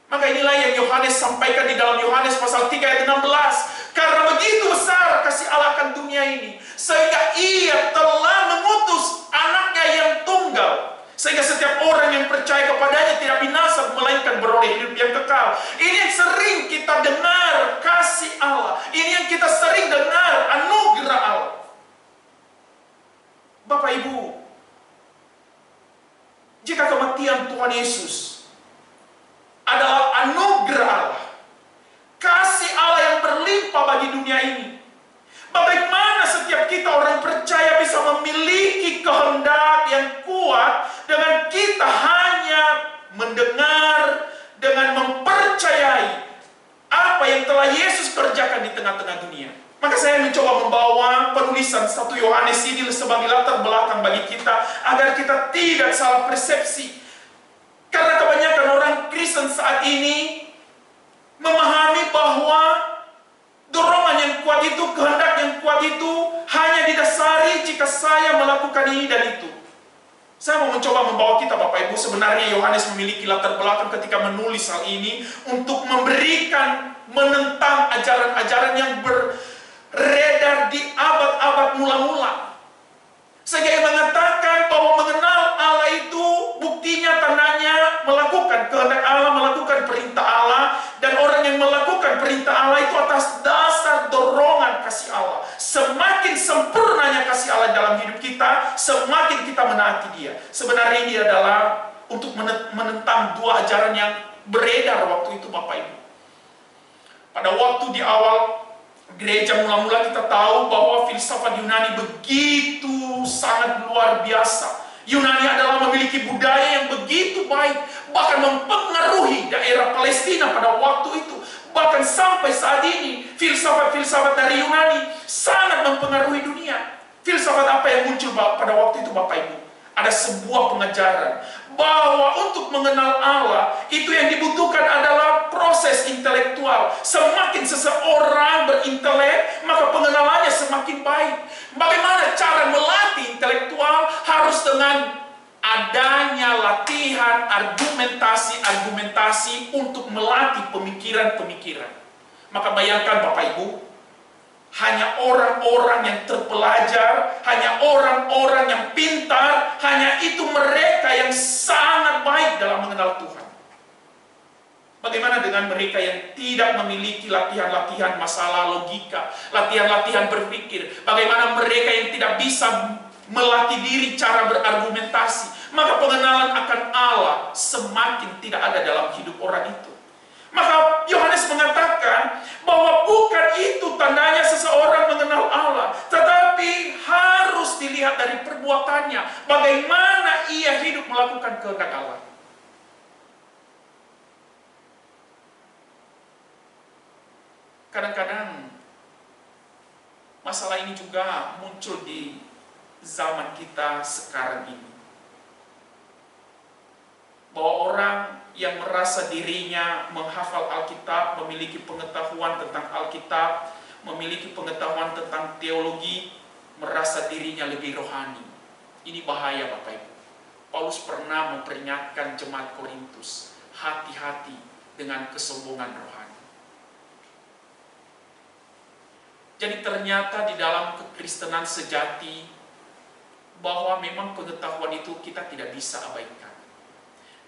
[SPEAKER 1] Maka inilah yang Yohanes sampaikan di dalam Yohanes pasal 3 ayat 16. Karena begitu besar kasih Allah akan dunia ini, sehingga ia telah mengutus anaknya yang tunggal, sehingga setiap orang yang percaya kepadanya tidak binasa, melainkan beroleh hidup yang kekal. Ini yang sering kita dengar, kasih Allah. Ini yang kita sering dengar, anugerah Allah. Bapak Ibu, jika kematian Tuhan Yesus adalah anugerah Allah, kasih Allah yang berlimpah bagi dunia ini, bagaimana setiap kita orang percaya bisa memiliki kehendak yang kuat dengan kita hanya mendengar, dengan mempercayai apa yang telah Yesus kerjakan di tengah-tengah dunia. Maka saya mencoba membawa penulisan 1 Yohanes ini sebagai latar belakang bagi kita, agar kita tidak salah persepsi. Karena kebanyakan orang Kristen saat ini memahami bahwa dorongan yang kuat itu, kehendak yang kuat itu hanya didasari jika saya melakukan ini dan itu. Saya mau mencoba membawa kita Bapak Ibu, sebenarnya Yohanes memiliki latar belakang ketika menulis hal ini untuk memberikan, menentang ajaran-ajaran yang beredar di abad-abad mula-mula. Sehingga ia mengatakan bahwa mengenal Allah itu buktinya, tandanya melakukan kehendak Allah, melakukan perintah Allah. Dan orang yang melakukan perintah Allah itu atas dasar dorongan kasih Allah. Semakin sempurnanya kasih Allah dalam hidup kita, semakin kita menaati Dia. Sebenarnya ini adalah untuk menentang dua ajaran yang beredar waktu itu Bapak Ibu. Pada waktu di awal gereja mula-mula kita tahu bahwa filsafat Yunani begitu sangat luar biasa. Yunani adalah memiliki budaya yang begitu baik, bahkan mempengaruhi daerah Palestina pada waktu itu. Bahkan sampai saat ini, filsafat-filsafat dari Yunani sangat mempengaruhi dunia. Filsafat apa yang muncul pada waktu itu Bapak Ibu? Ada sebuah pengajaran bahwa untuk mengenal Allah itu yang dibutuhkan adalah proses intelektual. Semakin seseorang berintelek, maka pengenalannya semakin baik. Bagaimana cara melatih intelektual? Harus dengan adanya latihan argumentasi untuk melatih pemikiran-pemikiran. Maka bayangkan Bapak Ibu, hanya orang-orang yang terpelajar, hanya orang-orang yang pintar, hanya itu mereka yang sangat baik dalam mengenal Tuhan. Bagaimana dengan mereka yang tidak memiliki latihan-latihan masalah logika, latihan-latihan berpikir? Bagaimana mereka yang tidak bisa melatih diri cara berargumentasi? Maka pengenalan akan Allah semakin tidak ada dalam hidup orang itu. Maka Yohanes mengatakan bagaimana ia hidup melakukan kehendak Allah. Kadang-kadang masalah ini juga muncul di zaman kita sekarang ini. Bahwa orang yang merasa dirinya menghafal Alkitab, memiliki pengetahuan tentang Alkitab, memiliki pengetahuan tentang teologi, merasa dirinya lebih rohani. Ini bahaya Bapak Ibu. Paulus pernah memperingatkan jemaat Korintus, hati-hati dengan kesombongan rohani. Jadi ternyata di dalam kekristenan sejati, bahwa memang pengetahuan itu kita tidak bisa abaikan.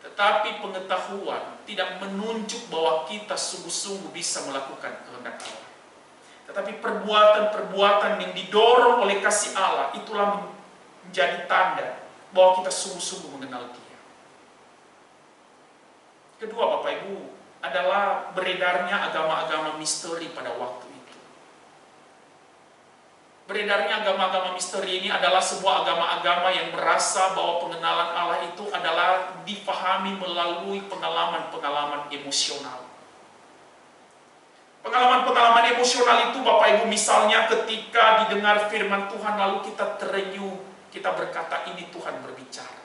[SPEAKER 1] Tetapi pengetahuan tidak menunjuk bahwa kita sungguh-sungguh bisa melakukan kehendak Allah. Tetapi perbuatan-perbuatan yang didorong oleh kasih Allah, itulah menjadi tanda bahwa kita sungguh-sungguh mengenal Dia. Kedua Bapak Ibu, adalah beredarnya agama-agama misteri pada waktu itu. Beredarnya agama-agama misteri ini adalah sebuah agama-agama yang merasa bahwa pengenalan Allah itu adalah difahami melalui pengalaman-pengalaman emosional. Pengalaman-pengalaman emosional itu Bapak Ibu, misalnya ketika didengar firman Tuhan lalu kita terenyuh, kita berkata ini Tuhan berbicara.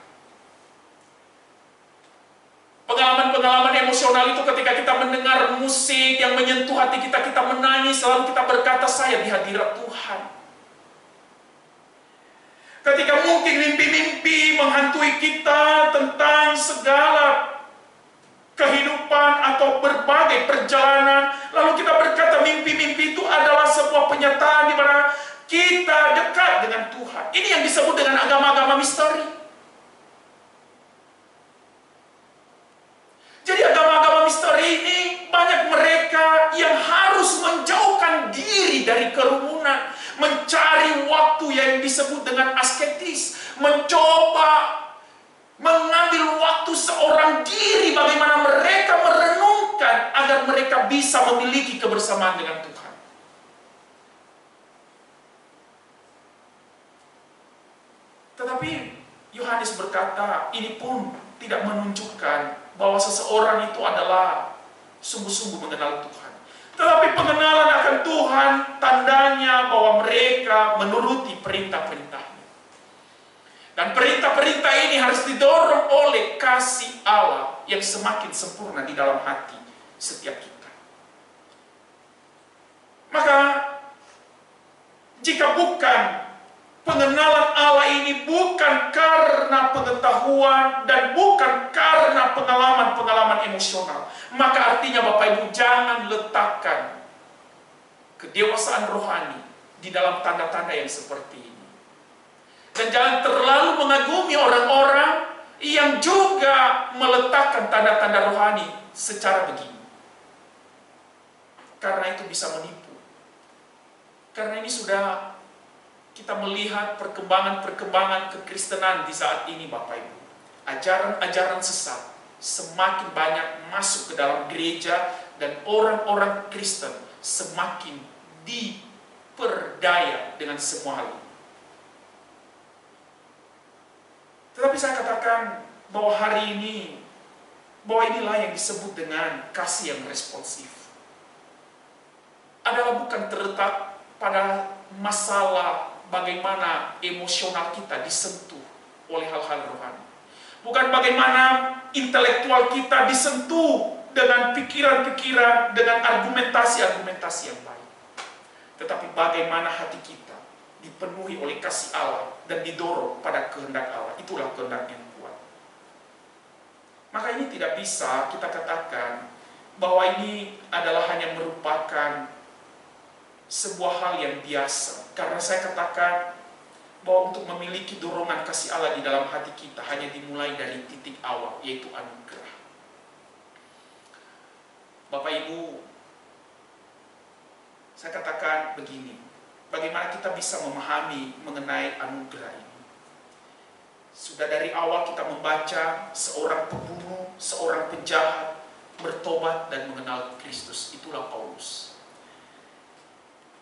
[SPEAKER 1] Pengalaman-pengalaman emosional itu ketika kita mendengar musik yang menyentuh hati kita, kita menangis, lalu kita berkata saya di hadirat Tuhan. Ketika mungkin mimpi-mimpi menghantui kita tentang segala kehidupan atau berbagai perjalanan, lalu kita berkata mimpi-mimpi itu adalah sebuah penyataan di mana kita dekat dengan Tuhan. Ini yang disebut dengan agama-agama misteri. Jadi agama-agama misteri ini banyak mereka yang harus menjauhkan diri dari kerumunan, mencari waktu yang disebut dengan asketis, mencoba mengambil waktu seorang diri bagaimana mereka merenungkan agar mereka bisa memiliki kebersamaan dengan Tuhan. Tetapi Yohanes berkata, ini pun tidak menunjukkan bahwa seseorang itu adalah sungguh-sungguh mengenal Tuhan. Tetapi pengenalan akan Tuhan tandanya bahwa mereka menuruti perintah-perintahnya. Dan perintah-perintah ini harus didorong oleh kasih Allah yang semakin sempurna di dalam hati setiap kita. Maka jika bukan pengenalan Allah ini bukan karena pengetahuan dan bukan karena pengalaman-pengalaman emosional, maka artinya Bapak Ibu jangan letakkan kedewasaan rohani di dalam tanda-tanda yang seperti ini. Dan jangan terlalu mengagumi orang-orang yang juga meletakkan tanda-tanda rohani secara begini. Karena itu bisa menipu. Karena ini sudah kita melihat perkembangan-perkembangan kekristenan di saat ini Bapak Ibu. Ajaran-ajaran sesat semakin banyak masuk ke dalam gereja dan orang-orang Kristen semakin diperdaya dengan semua hal ini. Tetapi saya katakan bahwa hari ini, bahwa inilah yang disebut dengan kasih yang responsif. Adalah bukan terletak pada masalah bagaimana emosional kita disentuh oleh hal-hal rohani. Bukan bagaimana intelektual kita disentuh dengan pikiran-pikiran, dengan argumentasi-argumentasi yang baik. Tetapi bagaimana hati kita dipenuhi oleh kasih Allah dan didorong pada kehendak Allah. Itulah kehendak yang kuat. Maka ini tidak bisa kita katakan bahwa ini adalah hanya merupakan sebuah hal yang biasa. Karena saya katakan bahwa untuk memiliki dorongan kasih Allah di dalam hati kita hanya dimulai dari titik awal, yaitu anugerah. Bapak Ibu, saya katakan begini, bagaimana kita bisa memahami mengenai anugerah ini? Sudah dari awal kita membaca seorang pembunuh, seorang penjahat bertobat dan mengenal Kristus. Itulah Paulus.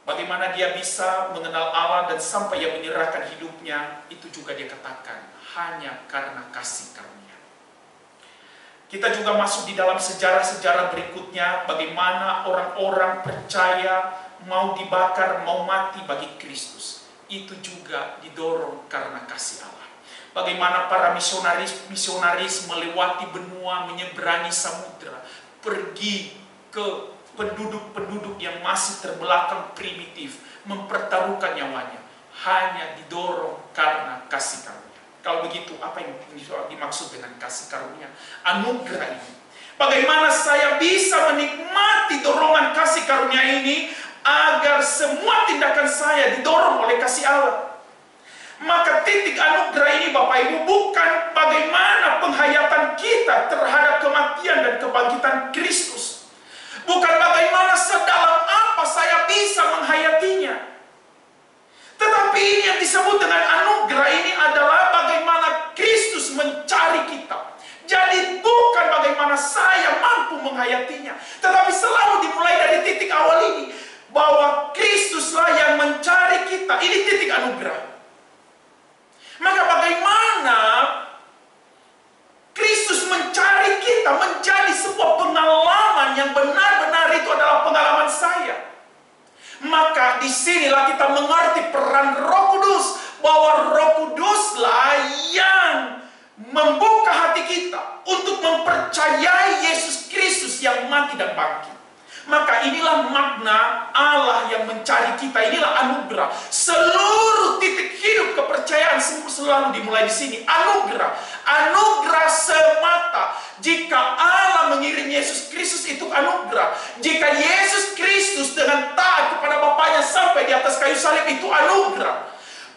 [SPEAKER 1] Bagaimana dia bisa mengenal Allah dan sampai ia menyerahkan hidupnya, itu juga dia katakan hanya karena kasih karunia. Kita juga masuk di dalam sejarah-sejarah berikutnya, bagaimana orang-orang percaya mau dibakar, mau mati bagi Kristus. Itu juga didorong karena kasih Allah. Bagaimana para misionaris melewati benua, menyeberangi samudra, pergi ke penduduk-penduduk yang masih terbelakang primitif, mempertaruhkan nyawanya, hanya didorong karena kasih karunia. Kalau begitu, apa yang dimaksud dengan kasih karunia? Anugerah ini. Bagaimana saya bisa menikmati dorongan kasih karunia ini agar semua tindakan saya didorong oleh kasih Allah? Maka titik anugerah ini, Bapak Ibu, bukan bagaimana penghayatan kita terhadap kematian dan kebangkitan Kristus. Bukan bagaimana sedalam apa saya bisa menghayatinya. Tetapi ini yang disebut dengan anugerah ini adalah bagaimana Kristus mencari kita. Jadi bukan bagaimana saya mampu menghayatinya, tetapi selalu dimulai dari titik awal ini, bahwa Kristuslah yang mencari kita. Ini titik anugerah. Maka bagaimana Kristus mencari kita menjadi sebuah pengalaman yang benar-benar itu adalah pengalaman saya. Maka disinilah kita mengerti peran Roh Kudus, bahwa Roh Kuduslah yang membuka hati kita untuk mempercayai Yesus Kristus yang mati dan bangkit. Maka inilah makna Allah yang mencari kita, inilah anugerah. Seluruh titik hidup kepercayaan selalu dimulai di sini. Anugerah, anugerah semata. Jika Allah mengirim Yesus Kristus, itu anugerah. Jika Yesus Kristus dengan taat kepada Bapaknya sampai di atas kayu salib, itu anugerah.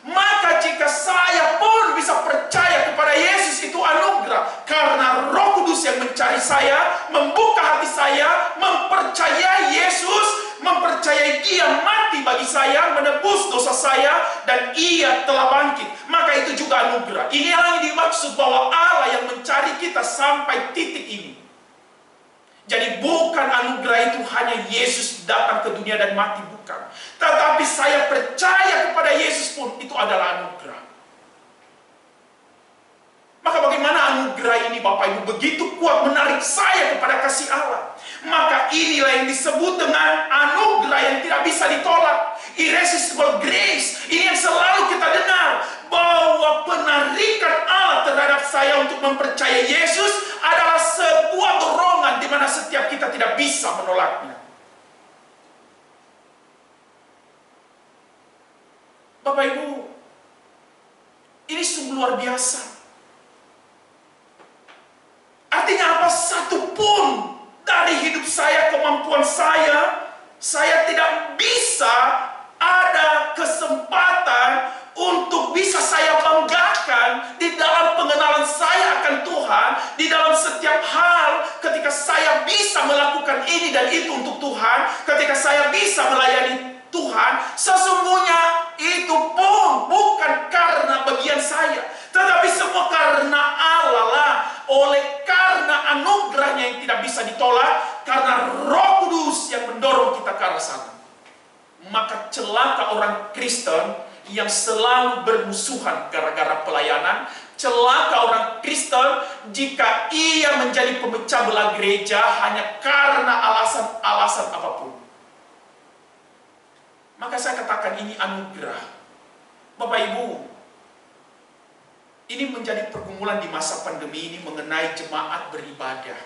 [SPEAKER 1] Maka jika saya pun bisa percaya kepada Yesus, itu anugerah. Karena Roh Kudus yang mencari saya, membuka hati saya, mempercayai Yesus, mempercayai Dia mati bagi saya, menebus dosa saya, dan Ia telah bangkit. Maka itu juga anugerah. Inilah yang dimaksud bahwa Allah yang mencari kita sampai titik ini. Jadi bukan anugerah itu hanya Yesus datang ke dunia dan mati, bukan. Tetapi saya percaya kepada Yesus pun itu adalah anugerah. Maka bagaimana anugerah ini, Bapak Ibu, begitu kuat menarik saya kepada kasih Allah. Maka inilah yang disebut dengan anugerah yang tidak bisa ditolak. Irresistible grace. Ini yang selalu kita dengar, bahwa penarikan Allah terhadap saya untuk mempercayai Yesus adalah sebuah dorongan di mana setiap kita tidak bisa menolaknya. Bapak Ibu, ini sungguh luar biasa. Artinya apa? Satu pun dari hidup saya, kemampuan saya tidak bisa ada kesempatan untuk bisa saya banggakan di dalam pengenalan saya akan Tuhan, di dalam setiap hal. Ketika saya bisa melakukan ini dan itu untuk Tuhan, ketika saya bisa melayani Tuhan, sesungguhnya itu pun bukan karena bagian saya, tetapi semua karena Allah lah. Oleh karena anugerahnya yang tidak bisa ditolak, karena Roh Kudus yang mendorong kita ke arah sana. Maka celaka orang Kristen yang selalu bermusuhan gara-gara pelayanan. Celaka orang Kristen jika ia menjadi pemecah belah gereja hanya karena alasan-alasan apapun. Maka saya katakan ini anugerah. Bapak Ibu, ini menjadi pergumulan di masa pandemi ini mengenai jemaat beribadah.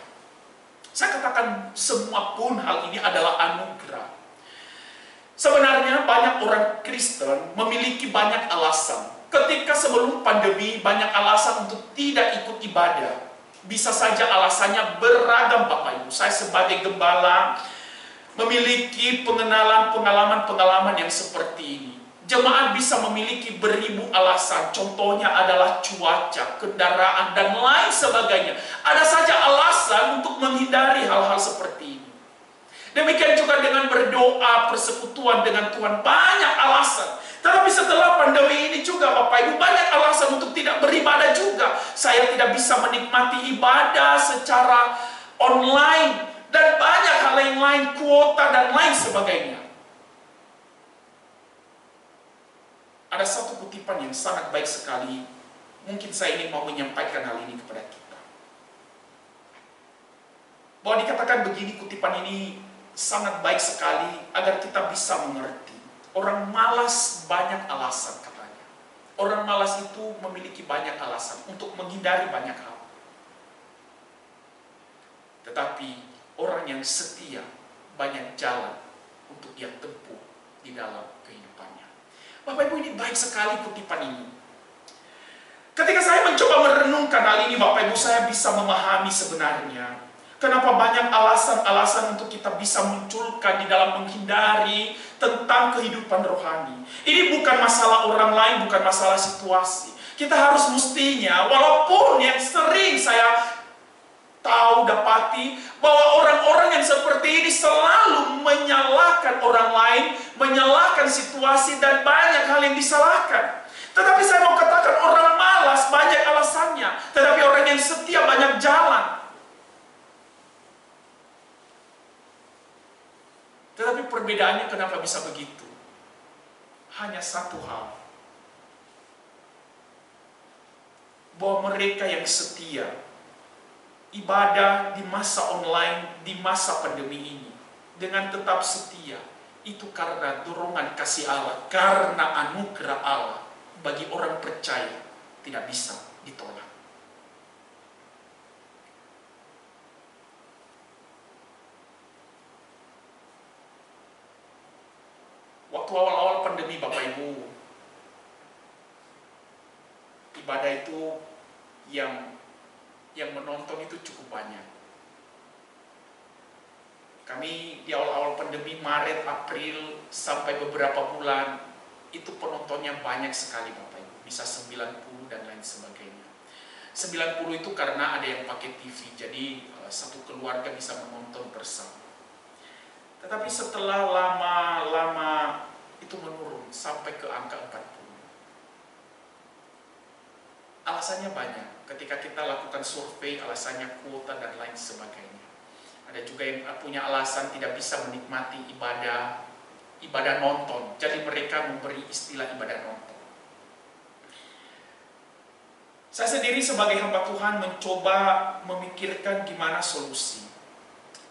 [SPEAKER 1] Saya katakan semua pun hal ini adalah anugerah. Sebenarnya banyak orang Kristen memiliki banyak alasan. Ketika sebelum pandemi banyak alasan untuk tidak ikut ibadah. Bisa saja alasannya beragam, Bapak Ibu. Saya sebagai gembala memiliki pengalaman-pengalaman yang seperti ini. Jemaat bisa memiliki beribu alasan. Contohnya adalah cuaca, kendaraan, dan lain sebagainya. Ada saja alasan untuk menghindari hal-hal seperti ini. Demikian juga dengan berdoa, persekutuan dengan Tuhan. Banyak alasan. Tetapi setelah pandemi ini juga, Bapak Ibu, banyak alasan untuk tidak beribadah juga. Saya tidak bisa menikmati ibadah secara online. Dan banyak hal yang lain, kuota dan lain sebagainya. ada satu kutipan yang sangat baik sekali. Mungkin saya ingin mau menyampaikan hal ini kepada kita. Bahwa dikatakan begini, kutipan ini sangat baik sekali agar kita bisa mengerti. Orang malas banyak alasan katanya. Orang malas itu memiliki banyak alasan untuk menghindari banyak hal. Tetapi orang yang setia banyak jalan untuk ia tempuh di dalam kehidupannya. Bapak Ibu, ini baik sekali kutipan ini. Ketika saya mencoba merenungkan hal ini, Bapak Ibu, saya bisa memahami sebenarnya kenapa banyak alasan-alasan untuk kita bisa munculkan di dalam menghindari tentang kehidupan rohani. Ini bukan masalah orang lain, bukan masalah situasi. Kita harus mestinya, walaupun yang sering saya tahu, dapati, bahwa orang-orang yang seperti ini selalu menyalahkan orang lain, menyalahkan situasi, dan banyak hal yang disalahkan. Tetapi saya mau katakan, orang malas banyak alasannya, tetapi orang yang setia banyak jalan. Tetapi perbedaannya kenapa bisa begitu? Hanya satu hal. Bahwa mereka yang setia ibadah di masa online, di masa pandemi ini, dengan tetap setia, itu karena dorongan kasih Allah, karena anugerah Allah bagi orang percaya tidak bisa ditolak. Waktu awal-awal pandemi, Bapak Ibu, ibadah itu yang menonton itu cukup banyak. Kami di awal-awal pandemi, Maret, April, sampai beberapa bulan, itu penontonnya banyak sekali, Bapak Ibu. Bisa 90 dan lain sebagainya. 90 itu karena ada yang pakai TV, jadi satu keluarga bisa menonton bersama. Tetapi setelah lama-lama itu menurun sampai ke angka 40. Alasannya banyak. Ketika kita lakukan survei, alasannya kuota dan lain sebagainya. Ada juga yang punya alasan tidak bisa menikmati ibadah nonton. Jadi mereka memberi istilah ibadah nonton. Saya sendiri sebagai hamba Tuhan mencoba memikirkan gimana solusi.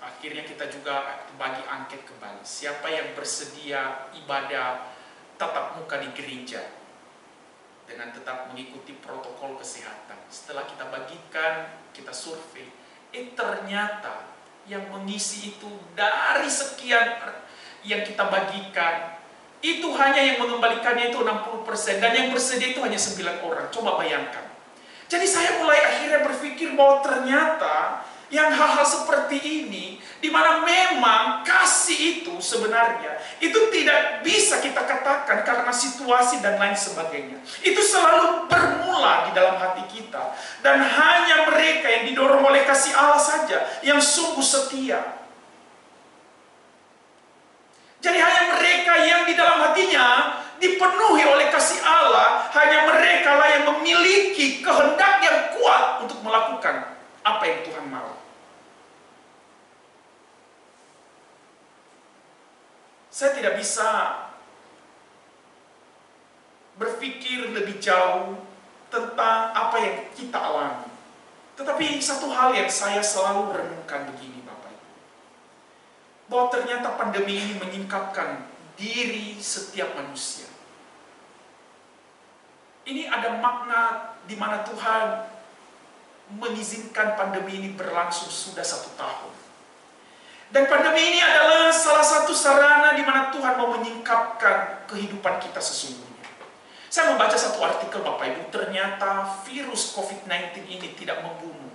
[SPEAKER 1] Akhirnya kita juga bagi angket kembali. Siapa yang bersedia ibadah tatap muka di gereja dengan tetap mengikuti protokol kesehatan. Setelah kita bagikan, kita survei, ternyata yang mengisi itu dari sekian yang kita bagikan, itu hanya yang mengembalikannya itu 60%, dan yang bersedia itu hanya 9 orang. Coba bayangkan. Jadi saya mulai akhirnya berpikir bahwa ternyata yang hal-hal seperti ini, di mana memang kasih itu sebenarnya, itu tidak bisa kita katakan karena situasi dan lain sebagainya. Itu selalu bermula di dalam hati kita. Dan hanya mereka yang didorong oleh kasih Allah saja, yang sungguh setia. Jadi hanya mereka yang di dalam hatinya dipenuhi oleh kasih Allah, hanya mereka lah yang memiliki kehendak yang kuat untuk melakukan apa yang Tuhan mau. Saya tidak bisa berpikir lebih jauh tentang apa yang kita alami. Tetapi satu hal yang saya selalu renungkan begini, Bapak Ibu. Bahwa ternyata pandemi ini menyingkapkan diri setiap manusia. Ini ada makna di mana Tuhan mengizinkan pandemi ini berlangsung sudah 1 tahun. Dan pandemi ini adalah salah satu sarana di mana Tuhan mau menyingkapkan kehidupan kita sesungguhnya. Saya membaca satu artikel, Bapak Ibu, ternyata virus COVID-19 ini tidak membunuh.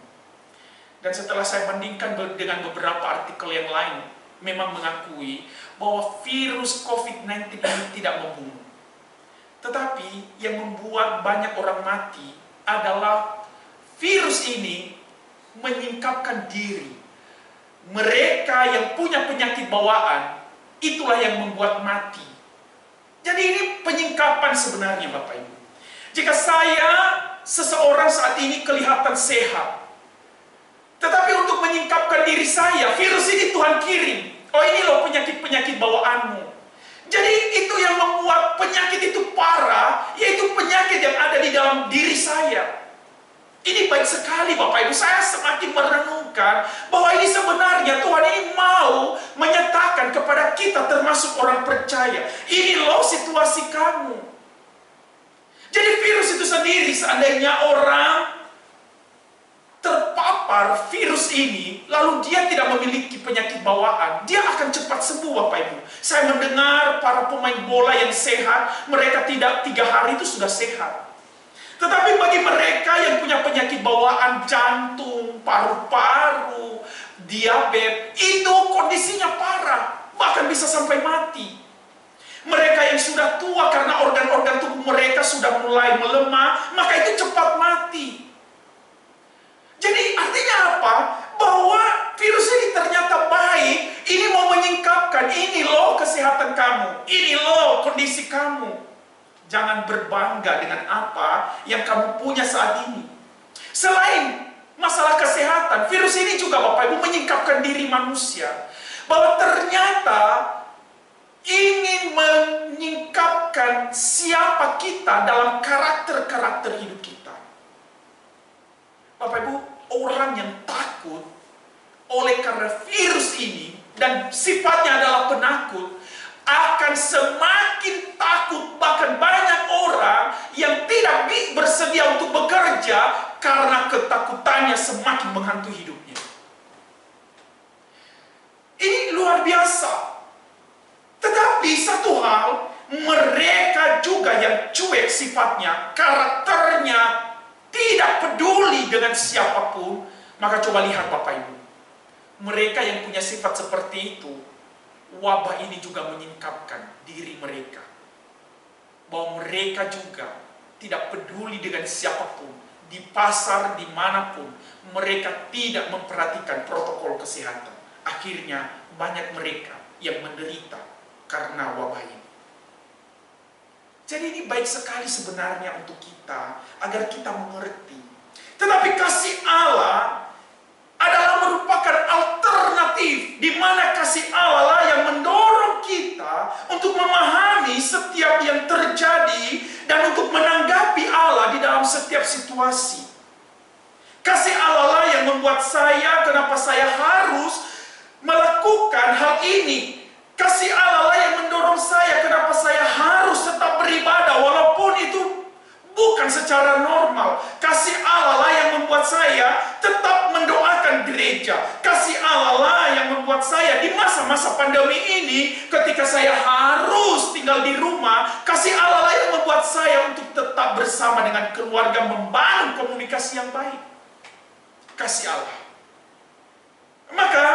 [SPEAKER 1] Dan setelah saya bandingkan dengan beberapa artikel yang lain, memang mengakui bahwa virus COVID-19 ini tidak membunuh. Tetapi yang membuat banyak orang mati adalah virus ini menyingkapkan diri. Mereka yang punya penyakit bawaan, itulah yang membuat mati. Jadi ini penyingkapan sebenarnya, Bapak Ibu. Jika seseorang saat ini kelihatan sehat, tetapi untuk menyingkapkan diri saya, virus ini Tuhan kirim. Oh, ini loh penyakit-penyakit bawaanmu. Jadi itu yang membuat penyakit itu parah, yaitu penyakit yang ada di dalam diri saya. Ini baik sekali Bapak Ibu, saya semakin merenungkan bahwa ini sebenarnya Tuhan ini mau menyatakan kepada kita termasuk orang percaya. Ini loh situasi kamu. Jadi virus itu sendiri, seandainya orang terpapar virus ini, lalu dia tidak memiliki penyakit bawaan, dia akan cepat sembuh Bapak Ibu. Saya mendengar para pemain bola yang sehat, mereka tidak 3 hari itu sudah sehat. Tetapi bagi mereka yang punya penyakit bawaan jantung, paru-paru, diabetes, itu kondisinya parah, bahkan bisa sampai mati. Mereka yang sudah tua karena organ-organ tubuh mereka sudah mulai melemah, maka itu cepat mati. Jadi artinya apa? Bahwa virus ini ternyata baik, ini mau menyingkapkan, ini loh kesehatan kamu, ini loh kondisi kamu. Jangan berbangga dengan apa yang kamu punya saat ini. Selain masalah kesehatan, virus ini juga Bapak Ibu menyingkapkan diri manusia. Bahwa ternyata ingin menyingkapkan siapa kita dalam karakter-karakter hidup kita. Bapak Ibu, orang yang takut oleh karena virus ini dan sifatnya adalah penakut, akan semakin takut. Bahkan banyak orang yang tidak bersedia untuk bekerja karena ketakutannya semakin menghantui hidupnya. Ini luar biasa. Tetapi satu hal, mereka juga yang cuek sifatnya, karakternya tidak peduli dengan siapapun, maka coba lihat Bapak Ibu. Mereka yang punya sifat seperti itu, wabah ini juga menyingkapkan diri mereka. Bahwa mereka juga tidak peduli dengan siapapun. Di pasar, dimanapun, mereka tidak memperhatikan protokol kesehatan. Akhirnya banyak mereka yang menderita karena wabah ini. Jadi ini baik sekali sebenarnya untuk kita, agar kita mengerti. Tetapi kasih Allah adalah merupakan alternatif, di mana kasih Allah yang mendorong kita untuk memahami setiap yang terjadi dan untuk menanggapi Allah di dalam setiap situasi. Kasih Allah yang membuat saya, kenapa saya harus melakukan hal ini. Kasih Allah yang mendorong saya, kenapa saya harus tetap beribadah walaupun itu bukan secara normal. Kasih Allah yang membuat saya tetap mendoakan gereja. Kasih Allah yang membuat saya di masa-masa pandemi ini, ketika saya harus tinggal di rumah, kasih Allah yang membuat saya untuk tetap bersama dengan keluarga, membangun komunikasi yang baik. Kasih Allah. Maka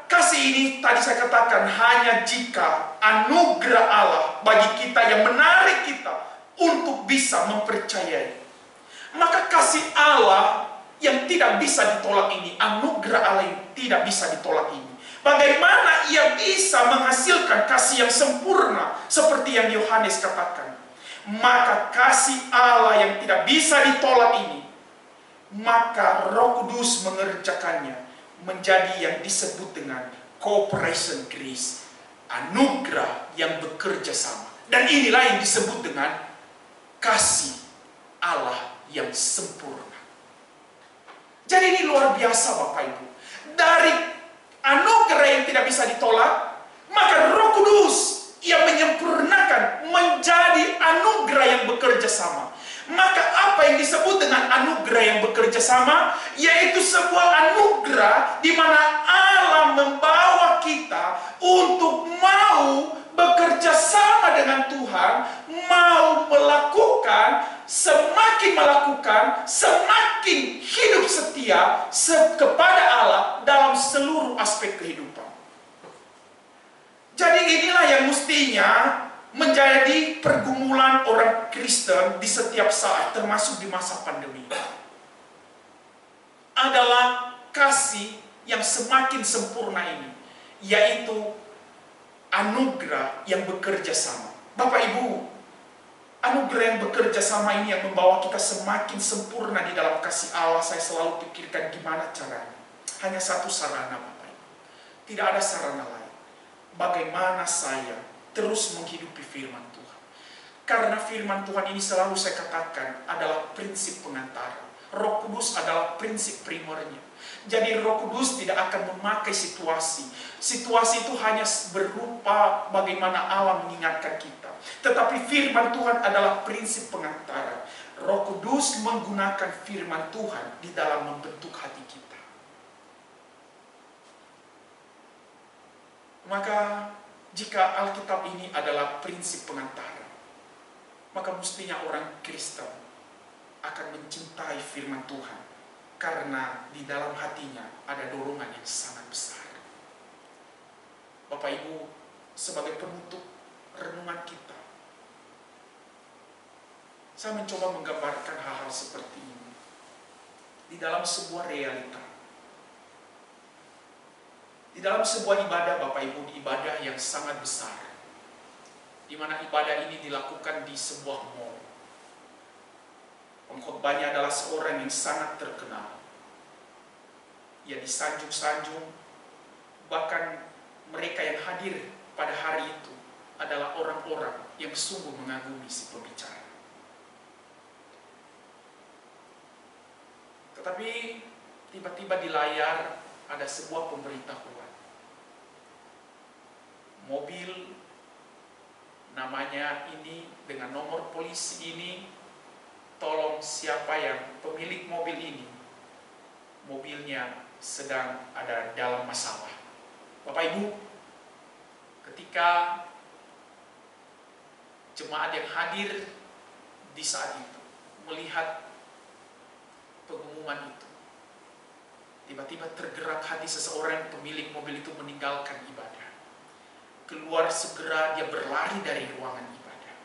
[SPEAKER 1] kasih ini tadi saya katakan hanya jika anugerah Allah bagi kita yang menarik kita untuk bisa mempercayai. Maka kasih Allah yang tidak bisa ditolak ini, anugerah Allah yang tidak bisa ditolak ini, bagaimana ia bisa menghasilkan kasih yang sempurna seperti yang Yohanes katakan. Maka kasih Allah yang tidak bisa ditolak ini, maka Roh Kudus mengerjakannya menjadi yang disebut dengan cooperation grace, anugerah yang bekerja sama. Dan inilah yang disebut dengan kasih Allah yang sempurna. Jadi ini luar biasa Bapak Ibu. Dari anugerah yang tidak bisa ditolak, maka Roh Kudus yang menyempurnakan menjadi anugerah yang bekerja sama. Maka apa yang disebut dengan anugerah yang bekerja sama, yaitu sebuah anugerah di mana Allah membawa kita untuk mau bekerja sama dengan Tuhan, mau melakukan, semakin hidup setia kepada Allah dalam seluruh aspek kehidupan. Jadi inilah yang mestinya menjadi pergumulan orang Kristen di setiap saat, termasuk di masa pandemi. Adalah kasih yang semakin sempurna ini, yaitu anugerah yang bekerja sama. Bapak Ibu, anugerah yang bekerja sama ini yang membawa kita semakin sempurna di dalam kasih Allah. Saya selalu pikirkan gimana caranya. Hanya satu sarana Bapak Ibu. Tidak ada sarana lain. Bagaimana saya terus menghidupi firman Tuhan. Karena firman Tuhan ini selalu saya katakan adalah prinsip pengantara. Roh Kudus adalah prinsip primernya. Jadi Roh Kudus tidak akan memakai situasi. Situasi itu hanya berupa bagaimana Allah mengingatkan kita. Tetapi firman Tuhan adalah prinsip pengantara. Roh Kudus menggunakan firman Tuhan di dalam membentuk hati kita. Maka jika Alkitab ini adalah prinsip pengantara, maka mestinya orang Kristen akan mencintai firman Tuhan, karena di dalam hatinya ada dorongan yang sangat besar. Bapak Ibu, sebagai penutup renungan kita, saya mencoba menggambarkan hal-hal seperti ini di dalam sebuah realita. Di dalam sebuah ibadah, Bapak Ibu, ibadah yang sangat besar, di mana ibadah ini dilakukan di sebuah mall. Pengkhotbahnya adalah seorang yang sangat terkenal. Ia disanjung-sanjung, bahkan mereka yang hadir pada hari itu adalah orang-orang yang sungguh mengagumi si pembicara. Tetapi tiba-tiba di layar ada sebuah pemberitahuan. Mobil namanya ini dengan nomor polisi ini, tolong siapa yang pemilik mobil ini, mobilnya sedang ada dalam masalah. Bapak Ibu, ketika jemaat yang hadir di saat itu melihat pengumuman itu, tiba-tiba tergerak hati seseorang pemilik mobil itu meninggalkan ibadah. Keluar segera, dia berlari dari ruangan ibadah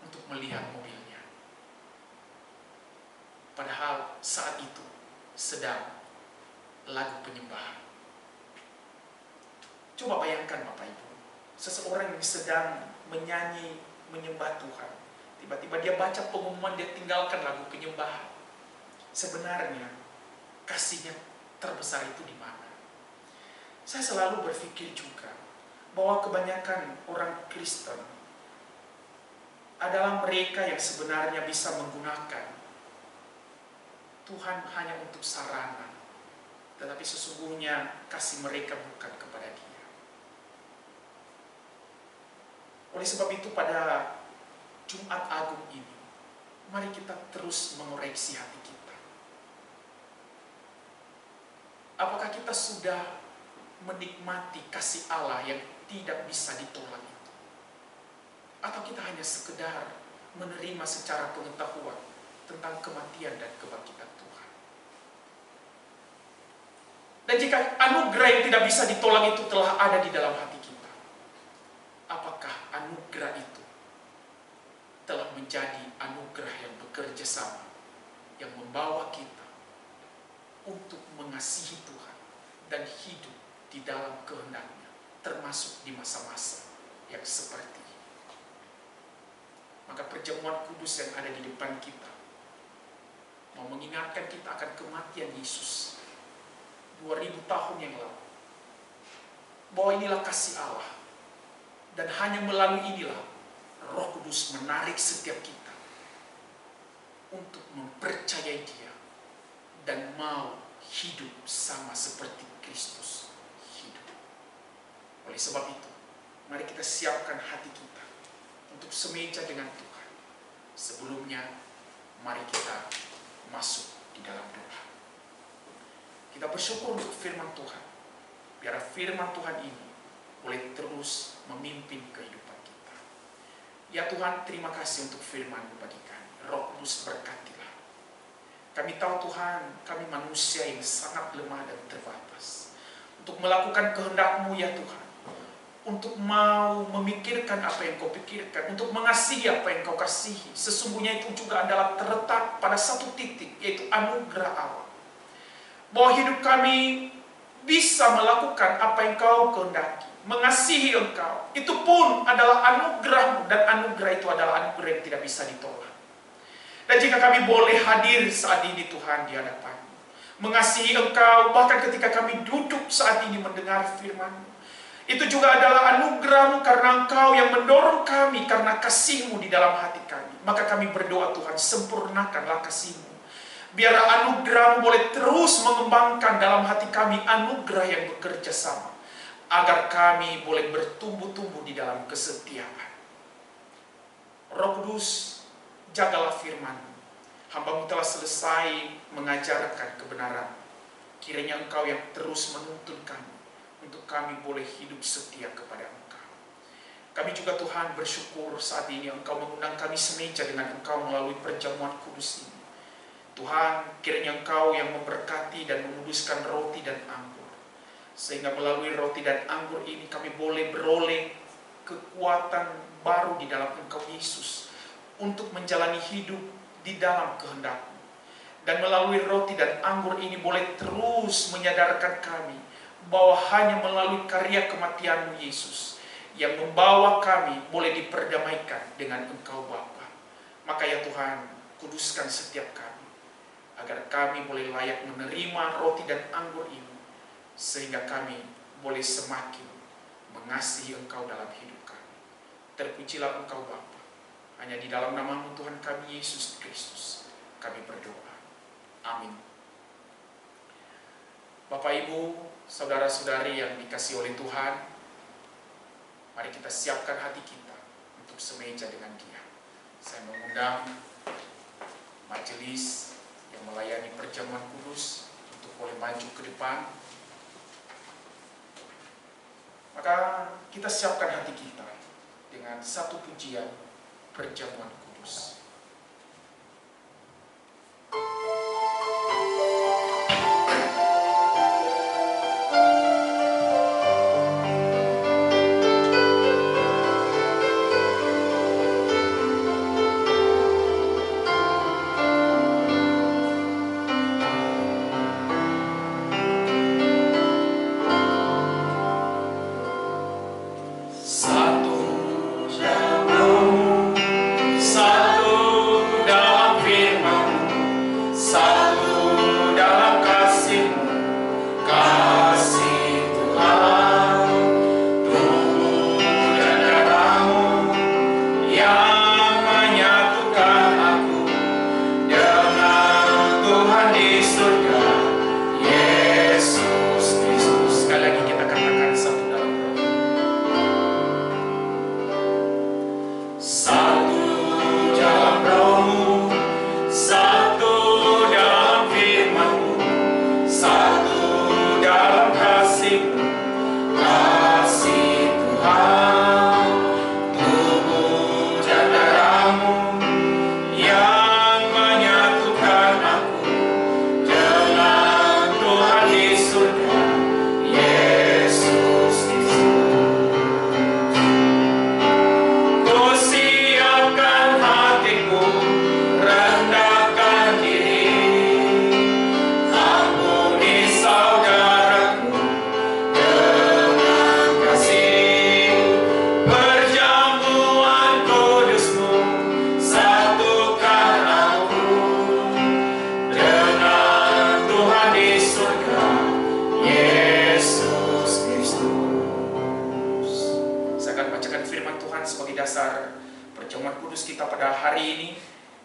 [SPEAKER 1] untuk melihat mobilnya. Padahal saat itu sedang lagu penyembahan. Coba bayangkan Bapak Ibu, seseorang yang sedang menyanyi menyembah Tuhan, tiba-tiba dia baca pengumuman, dia tinggalkan lagu penyembahan. Sebenarnya kasihnya terbesar itu di mana? Saya selalu berpikir juga bahwa kebanyakan orang Kristen adalah mereka yang sebenarnya bisa menggunakan Tuhan hanya untuk sarana, tetapi sesungguhnya kasih mereka bukan kepada Dia. Oleh sebab itu pada Jumat Agung ini, mari kita terus mengoreksi hati kita. Apakah kita sudah menikmati kasih Allah yang tidak bisa ditolak itu? Atau kita hanya sekedar menerima secara pengetahuan tentang kematian dan kebangkitan Tuhan? Dan jika anugerah yang tidak bisa ditolak itu telah ada di dalam hati kita, apakah anugerah itu telah menjadi anugerah yang bekerja sama, yang membawa kita untuk mengasihi Tuhan dan hidup di dalam kehendaknya, termasuk di masa-masa yang seperti ini? Maka perjamuan kudus yang ada di depan kita mau mengingatkan kita akan kematian Yesus 2000 tahun yang lalu, bahwa inilah kasih Allah, dan hanya melalui inilah Roh Kudus menarik setiap kita untuk mempercayai Dia dan mau hidup sama seperti Kristus hidup. Oleh sebab itu, mari kita siapkan hati kita untuk semeja dengan Tuhan. Sebelumnya, mari kita masuk di dalam doa. Kita bersyukur untuk firman Tuhan. Biar firman Tuhan ini boleh terus memimpin kehidupan kita. Ya Tuhan, terima kasih untuk firman-Mu bagi kami. Roh Kudus berkatilah. Kami tahu Tuhan, kami manusia yang sangat lemah dan terbatas. Untuk melakukan kehendak-Mu ya Tuhan. Untuk mau memikirkan apa yang Kau pikirkan. Untuk mengasihi apa yang Kau kasihi. Sesungguhnya itu juga adalah terletak pada satu titik, yaitu anugerah Allah. Bahwa hidup kami bisa melakukan apa yang Kau kehendaki. Mengasihi Engkau. Itu pun adalah anugerah-Mu. Dan anugerah itu adalah anugerah yang tidak bisa ditolak. Dan jika kami boleh hadir saat ini Tuhan di hadapan-Mu, mengasihi Engkau, bahkan ketika kami duduk saat ini mendengar firman-Mu, Itu juga adalah anugerah-Mu karena Engkau yang mendorong kami karena kasih-Mu di dalam hati kami. Maka kami berdoa Tuhan, sempurnakanlah kasih-Mu. Biar anugerah-Mu boleh terus mengembangkan dalam hati kami anugerah yang bekerja sama. Agar kami boleh bertumbuh-tumbuh di dalam kesetiaan. Roh Kudus, jagalah firman-Mu. Hamba-Mu telah selesai mengajarkan kebenaran. Kiranya Engkau yang terus menuntun kami untuk kami boleh hidup setia kepada Engkau. Kami juga Tuhan bersyukur saat ini Engkau mengundang kami semeja dengan Engkau melalui perjamuan kudus ini. Tuhan, kiranya Engkau yang memberkati dan menguduskan roti dan anggur. Sehingga melalui roti dan anggur ini kami boleh beroleh kekuatan baru di dalam Engkau Yesus untuk menjalani hidup di dalam kehendak-Mu. Dan melalui roti dan anggur ini boleh terus menyadarkan kami bahwa hanya melalui karya kematian-Mu Yesus yang membawa kami boleh diperdamaikan dengan Engkau Bapa. Maka ya Tuhan, kuduskan setiap kami agar kami boleh layak menerima roti dan anggur ini, sehingga kami boleh semakin mengasihi Engkau dalam hidup kami. Terpujilah Engkau Bapa. Hanya di dalam nama-Mu Tuhan kami Yesus Kristus kami berdoa. Amin. Bapak Ibu, saudara-saudari yang dikasihi oleh Tuhan, mari kita siapkan hati kita untuk semeja dengan Dia. Saya mengundang majelis yang melayani perjamuan kudus untuk boleh maju ke depan. Maka kita siapkan hati kita dengan satu pujian perjamuan kudus.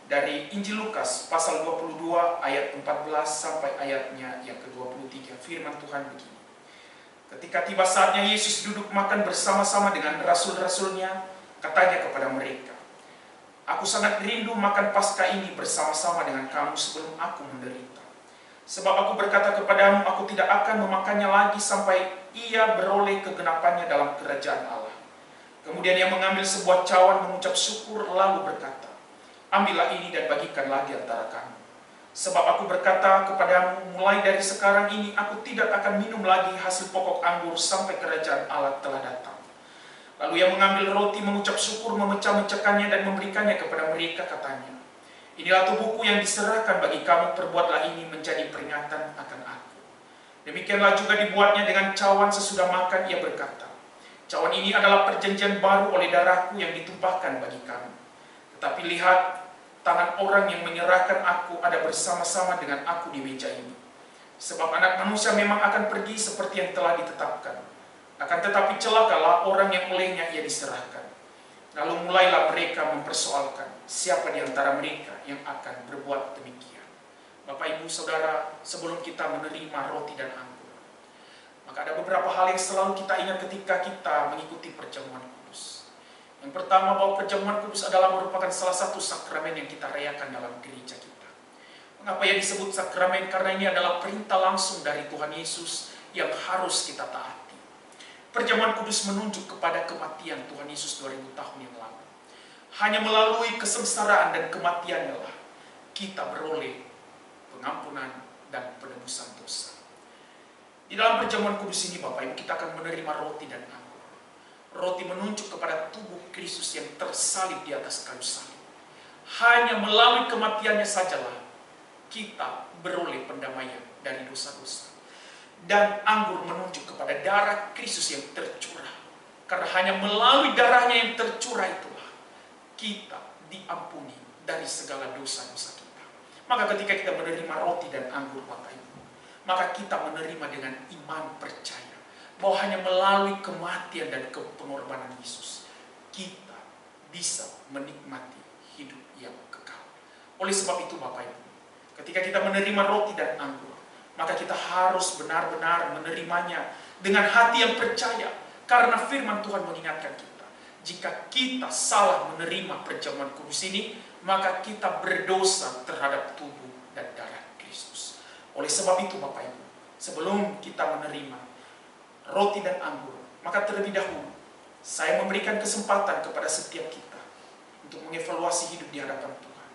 [SPEAKER 1] Dari Injil Lukas pasal 22 ayat 14 sampai ayatnya yang ke-23. Firman Tuhan begini. Ketika tiba saatnya Yesus duduk makan bersama-sama dengan rasul-rasulnya, katanya kepada mereka, "Aku sangat rindu makan Paskah ini bersama-sama dengan kamu sebelum aku menderita. Sebab aku berkata kepadamu, aku tidak akan memakannya lagi sampai ia beroleh kegenapannya dalam kerajaan Allah." Kemudian ia mengambil sebuah cawan, mengucap syukur, lalu berkata, "Ambillah ini dan bagikanlah di antara kamu. Sebab aku berkata kepadamu, mulai dari sekarang ini aku tidak akan minum lagi hasil pokok anggur sampai kerajaan Allah telah datang." Lalu ia mengambil roti, mengucap syukur, memecah-mecahkannya dan memberikannya kepada mereka, katanya, "Inilah tubuhku yang diserahkan bagi kamu, perbuatlah ini menjadi peringatan akan aku." Demikianlah juga dibuatnya dengan cawan sesudah makan. Ia berkata, "Cawan ini adalah perjanjian baru oleh darahku yang ditumpahkan bagi kamu. Tetapi lihat, tangan orang yang menyerahkan aku ada bersama-sama dengan aku di meja ini. Sebab Anak Manusia memang akan pergi seperti yang telah ditetapkan. Akan tetapi celakalah orang yang olehnya ia diserahkan. Lalu mulailah mereka mempersoalkan siapa di antara mereka yang akan berbuat demikian. Bapak, Ibu, Saudara, sebelum kita menerima roti dan anggur, maka ada beberapa hal yang selalu kita ingat ketika kita mengikuti perjamuan kudus. Yang pertama, bahwa perjamuan kudus adalah merupakan salah satu sakramen yang kita rayakan dalam gereja kita. Mengapa ia disebut sakramen? Karena ini adalah perintah langsung dari Tuhan Yesus yang harus kita taati. Perjamuan kudus menunjuk kepada kematian Tuhan Yesus 2000 tahun yang lalu. Hanya melalui kesengsaraan dan kematiannya lah kita beroleh pengampunan dan penebusan dosa. Di dalam perjamuan kudus ini, Bapak Ibu, kita akan menerima roti dan anggur. Roti menunjuk kepada tubuh Kristus yang tersalib di atas kayu salib. Hanya melalui kematiannya sajalah kita beroleh pendamaian dari dosa-dosa. Dan anggur menunjuk kepada darah Kristus yang tercurah. Karena hanya melalui darahnya yang tercurah itulah kita diampuni dari segala dosa-dosa kita. Maka ketika kita menerima roti dan anggur, Bapak Ibu, maka kita menerima dengan iman percaya bahwa hanya melalui kematian dan pengorbanan Yesus kita bisa menikmati hidup yang kekal. Oleh sebab itu, Bapak Ibu, ketika kita menerima roti dan anggur, maka kita harus benar-benar menerimanya dengan hati yang percaya. Karena firman Tuhan mengingatkan kita, jika kita salah menerima perjamuan kudus ini, maka kita berdosa terhadap tubuh dan darah Kristus. Oleh sebab itu, Bapak Ibu, sebelum kita menerima roti dan anggur, maka terlebih dahulu saya memberikan kesempatan kepada setiap kita untuk mengevaluasi hidup di hadapan Tuhan.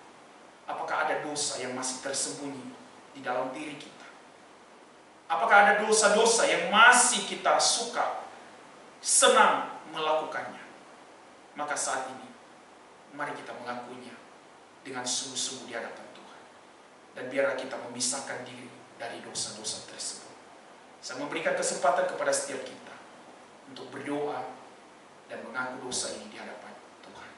[SPEAKER 1] Apakah ada dosa yang masih tersembunyi di dalam diri kita? Apakah ada dosa-dosa yang masih kita suka, senang melakukannya? Maka saat ini, mari kita mengakuinya dengan sungguh-sungguh di hadapan Tuhan. Dan biarlah kita memisahkan diri dari dosa-dosa tersebut. Saya memberikan kesempatan kepada setiap kita untuk berdoa dan mengaku dosa ini di hadapan Tuhan.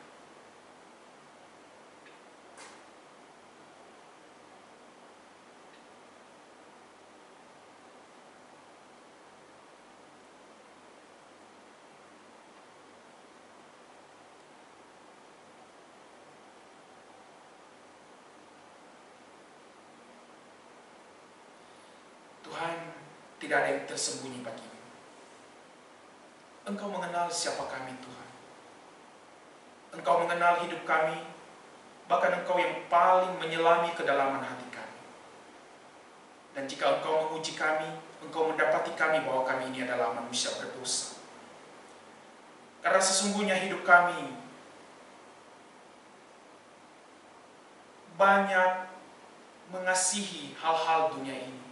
[SPEAKER 1] Tuhan, tidak ada yang tersembunyi bagimu. Engkau mengenal siapa kami, Tuhan. Engkau mengenal hidup kami, bahkan Engkau yang paling menyelami kedalaman hati kami. Dan jika Engkau menguji kami, Engkau mendapati kami bahwa kami ini adalah manusia berdosa. Karena sesungguhnya hidup kami banyak mengasihi hal-hal dunia ini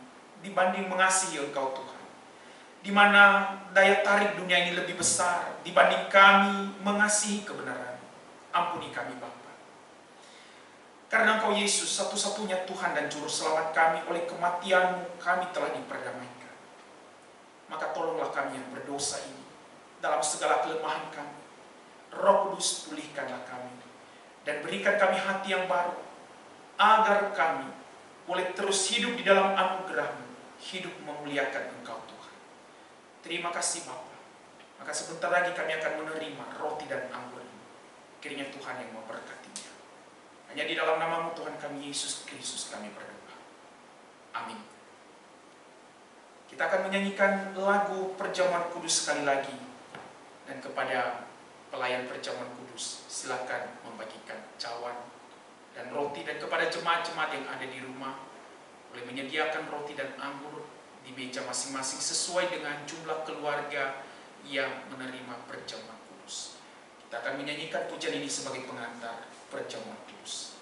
[SPEAKER 1] dibanding mengasihi Engkau, Tuhan. Di mana daya tarik dunia ini lebih besar dibanding kami mengasihi kebenaran. Ampuni kami, Bapa. Karena Engkau Yesus satu-satunya Tuhan dan Juru Selamat kami, oleh kematian-Mu kami telah diperdamaikan. Maka tolonglah kami yang berdosa ini dalam segala kelemahan kami. Roh Kudus, pulihkanlah kami dan berikan kami hati yang baru, agar kami boleh terus hidup di dalam anugerah-Mu, hidup memuliakan Engkau, Tuhan. Terima kasih, Bapa. Maka sebentar lagi kami akan menerima roti dan anggur ini. Kiranya Tuhan yang memberkatinya. Hanya di dalam nama-Mu, Tuhan kami Yesus Kristus, kami berdoa. Amin. Kita akan menyanyikan lagu perjamuan kudus sekali lagi. Dan kepada pelayan perjamuan kudus, silakan membagikan cawan dan roti. Dan kepada jemaat-jemaat yang ada di rumah, boleh menyediakan roti dan anggur di meja masing-masing sesuai dengan jumlah keluarga yang menerima perjamuan kudus. Kita akan menyanyikan pujian ini sebagai pengantar perjamuan kudus.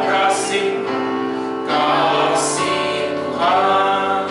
[SPEAKER 6] Kasih Tuhan,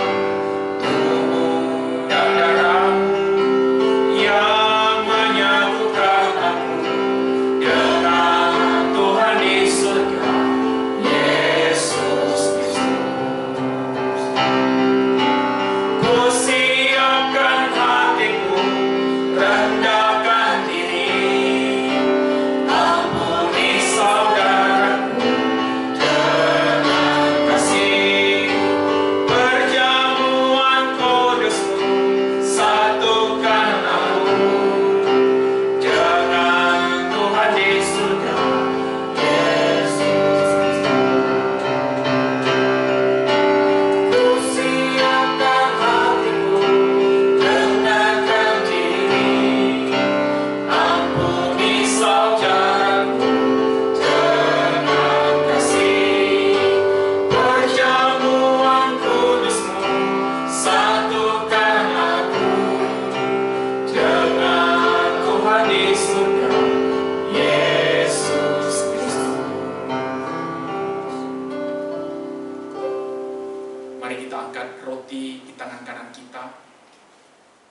[SPEAKER 1] Mari kita angkat roti di tangan kanan kita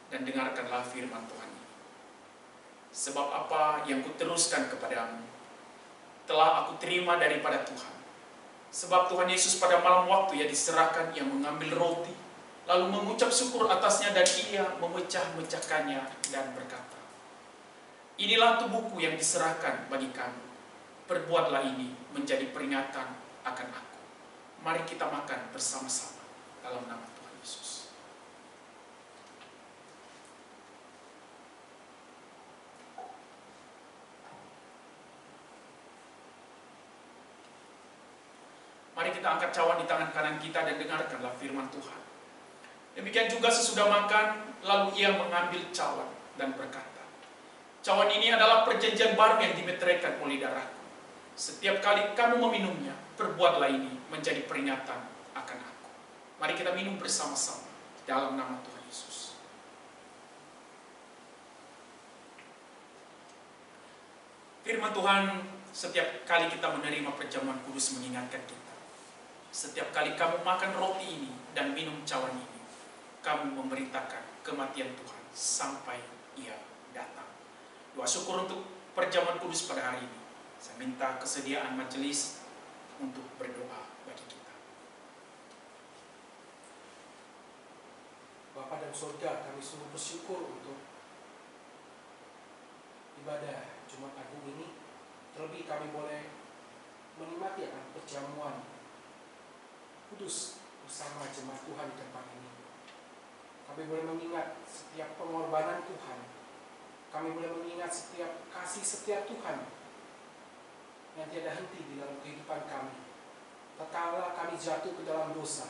[SPEAKER 1] dan dengarkanlah firman Tuhan ini. Sebab apa yang kuteruskan kepadamu telah aku terima daripada Tuhan. Sebab Tuhan Yesus pada malam waktu ia diserahkan, ia mengambil roti, lalu mengucap syukur atasnya dan ia memecah-mecahkannya dan berkata, inilah tubuhku yang diserahkan bagi kamu. Perbuatlah ini menjadi peringatan akan aku. Mari kita makan bersama-sama dalam nama Tuhan Yesus. Mari kita angkat cawan di tangan kanan kita dan dengarkanlah firman Tuhan. Demikian juga sesudah makan, lalu ia mengambil cawan dan berkata, cawan ini adalah perjanjian baru yang dimeteraikan oleh darahku. Setiap kali kamu meminumnya, perbuatlah ini menjadi peringatan akan aku. Mari kita minum bersama-sama dalam nama Tuhan Yesus. Firman Tuhan, setiap kali kita menerima perjamuan kudus mengingatkan kita. Setiap kali kamu makan roti ini dan minum cawan ini, kamu memberitakan kematian Tuhan sampai ia datang. Doa syukur untuk perjamuan kudus pada hari ini. Saya minta kesediaan majelis untuk berdoa bagi kita.
[SPEAKER 5] Bapa dan Surga, kami sungguh bersyukur untuk ibadah Jumat Agung ini. Terlebih kami boleh menikmati akan perjamuan kudus bersama jemaat Tuhan di tempat ini. Kami boleh mengingat setiap pengorbanan Tuhan. Kami boleh mengingat setiap kasih setia Tuhan yang tiada henti di dalam kehidupan kami. Tatkala kami jatuh ke dalam dosa,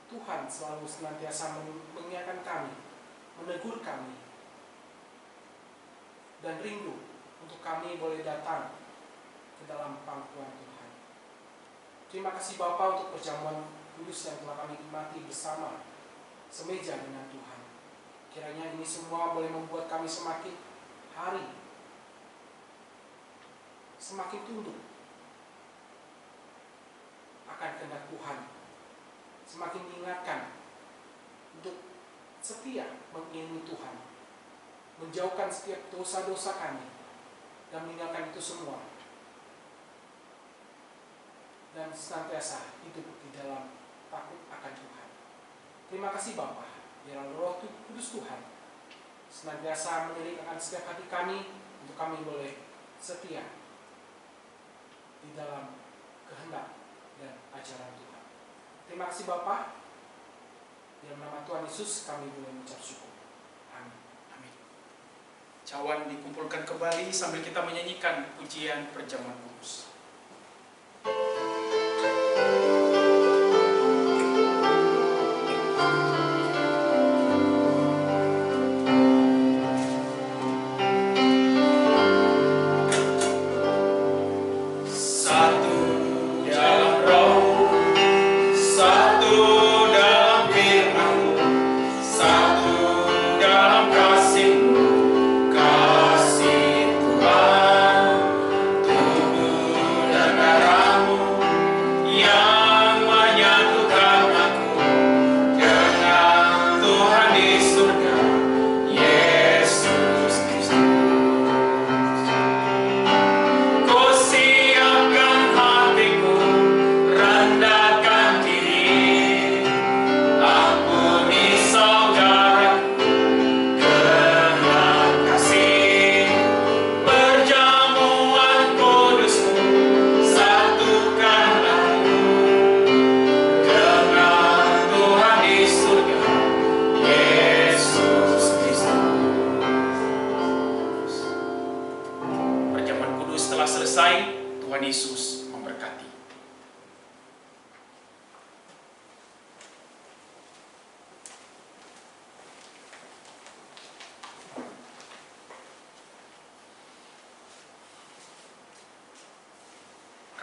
[SPEAKER 5] Tuhan selalu senantiasa mengingatkan kami, menegur kami, dan rindu untuk kami boleh datang ke dalam pangkuan Tuhan. Terima kasih Bapa untuk perjamuan kudus yang telah kami nikmati bersama, semeja dengan Tuhan. Kiranya ini semua boleh membuat kami semakin hari semakin tunduk akan kehendak Tuhan, semakin diingatkan untuk setia mengiringi Tuhan, menjauhkan setiap dosa-dosa kami dan meninggalkan itu semua, dan senantiasa hidup di dalam takut akan Tuhan. Terima kasih Bapa, biarlah Roh Kudus Tuhan senantiasa mengiringkan setiap hati kami untuk kami boleh setia di dalam kehendak dan ajaran Tuhan. Terima kasih Bapa. Dalam nama Tuhan Yesus kami boleh mengucap syukur. Amin.
[SPEAKER 1] Amin. Cawan dikumpulkan kembali sambil kita menyanyikan pujian perjamuan kudus.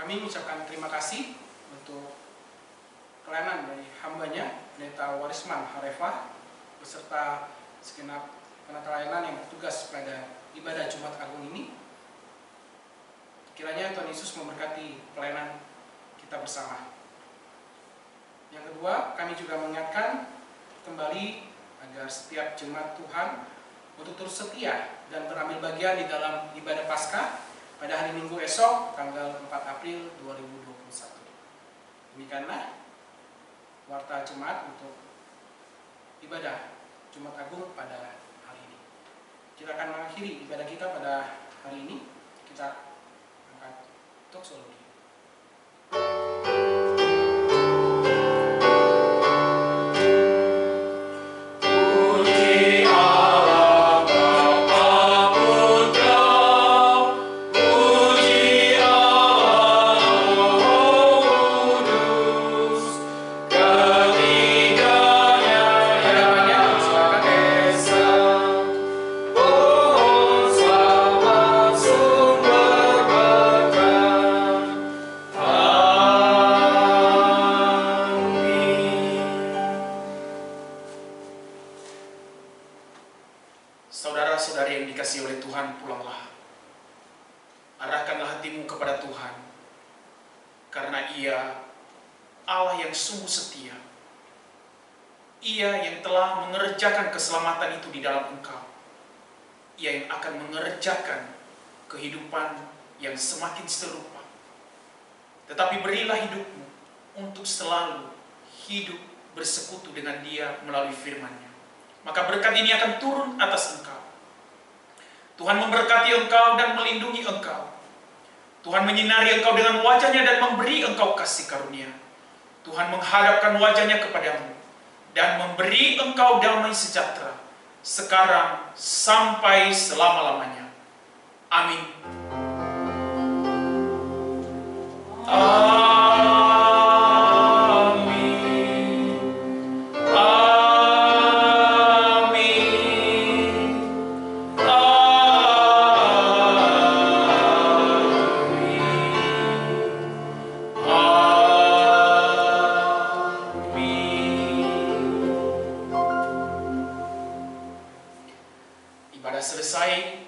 [SPEAKER 5] Kami mengucapkan terima kasih untuk pelayanan dari hambanya, Pendeta Warisman Harefah, beserta segenap penata layanan yang bertugas pada ibadah Jumat Agung ini. Kiranya Tuhan Yesus memberkati pelayanan kita bersama. Yang kedua, kami juga mengingatkan kembali agar setiap jemaat Tuhan untuk terus setia dan berambil bagian di dalam ibadah Paskah pada hari Minggu esok tanggal 4 April 2021. Demikianlah warta jemaat untuk ibadah Jumat Agung pada hari ini. Kita akan mengakhiri ibadah kita pada hari ini. Kita angkat doksologi. Saudara-saudari yang dikasihi oleh Tuhan, pulanglah. Arahkanlah hatimu kepada Tuhan, karena Ia Allah yang sungguh setia. Ia yang telah mengerjakan keselamatan itu di dalam engkau. Ia yang akan mengerjakan kehidupan yang semakin serupa. Tetapi berilah hidupmu untuk selalu hidup bersekutu dengan Dia melalui firman-Nya. Maka berkat ini akan turun atas engkau. Tuhan memberkati engkau dan melindungi engkau. Tuhan menyinari engkau dengan wajah-Nya dan memberi engkau kasih karunia. Tuhan menghadapkan wajah-Nya kepadamu dan memberi engkau damai sejahtera sekarang sampai selama-lamanya. Amin. Ibadah selesai,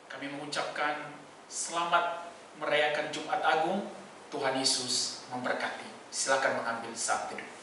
[SPEAKER 5] kami mengucapkan selamat merayakan Jumat Agung. Tuhan Yesus memberkati. Silakan mengambil saat teduh.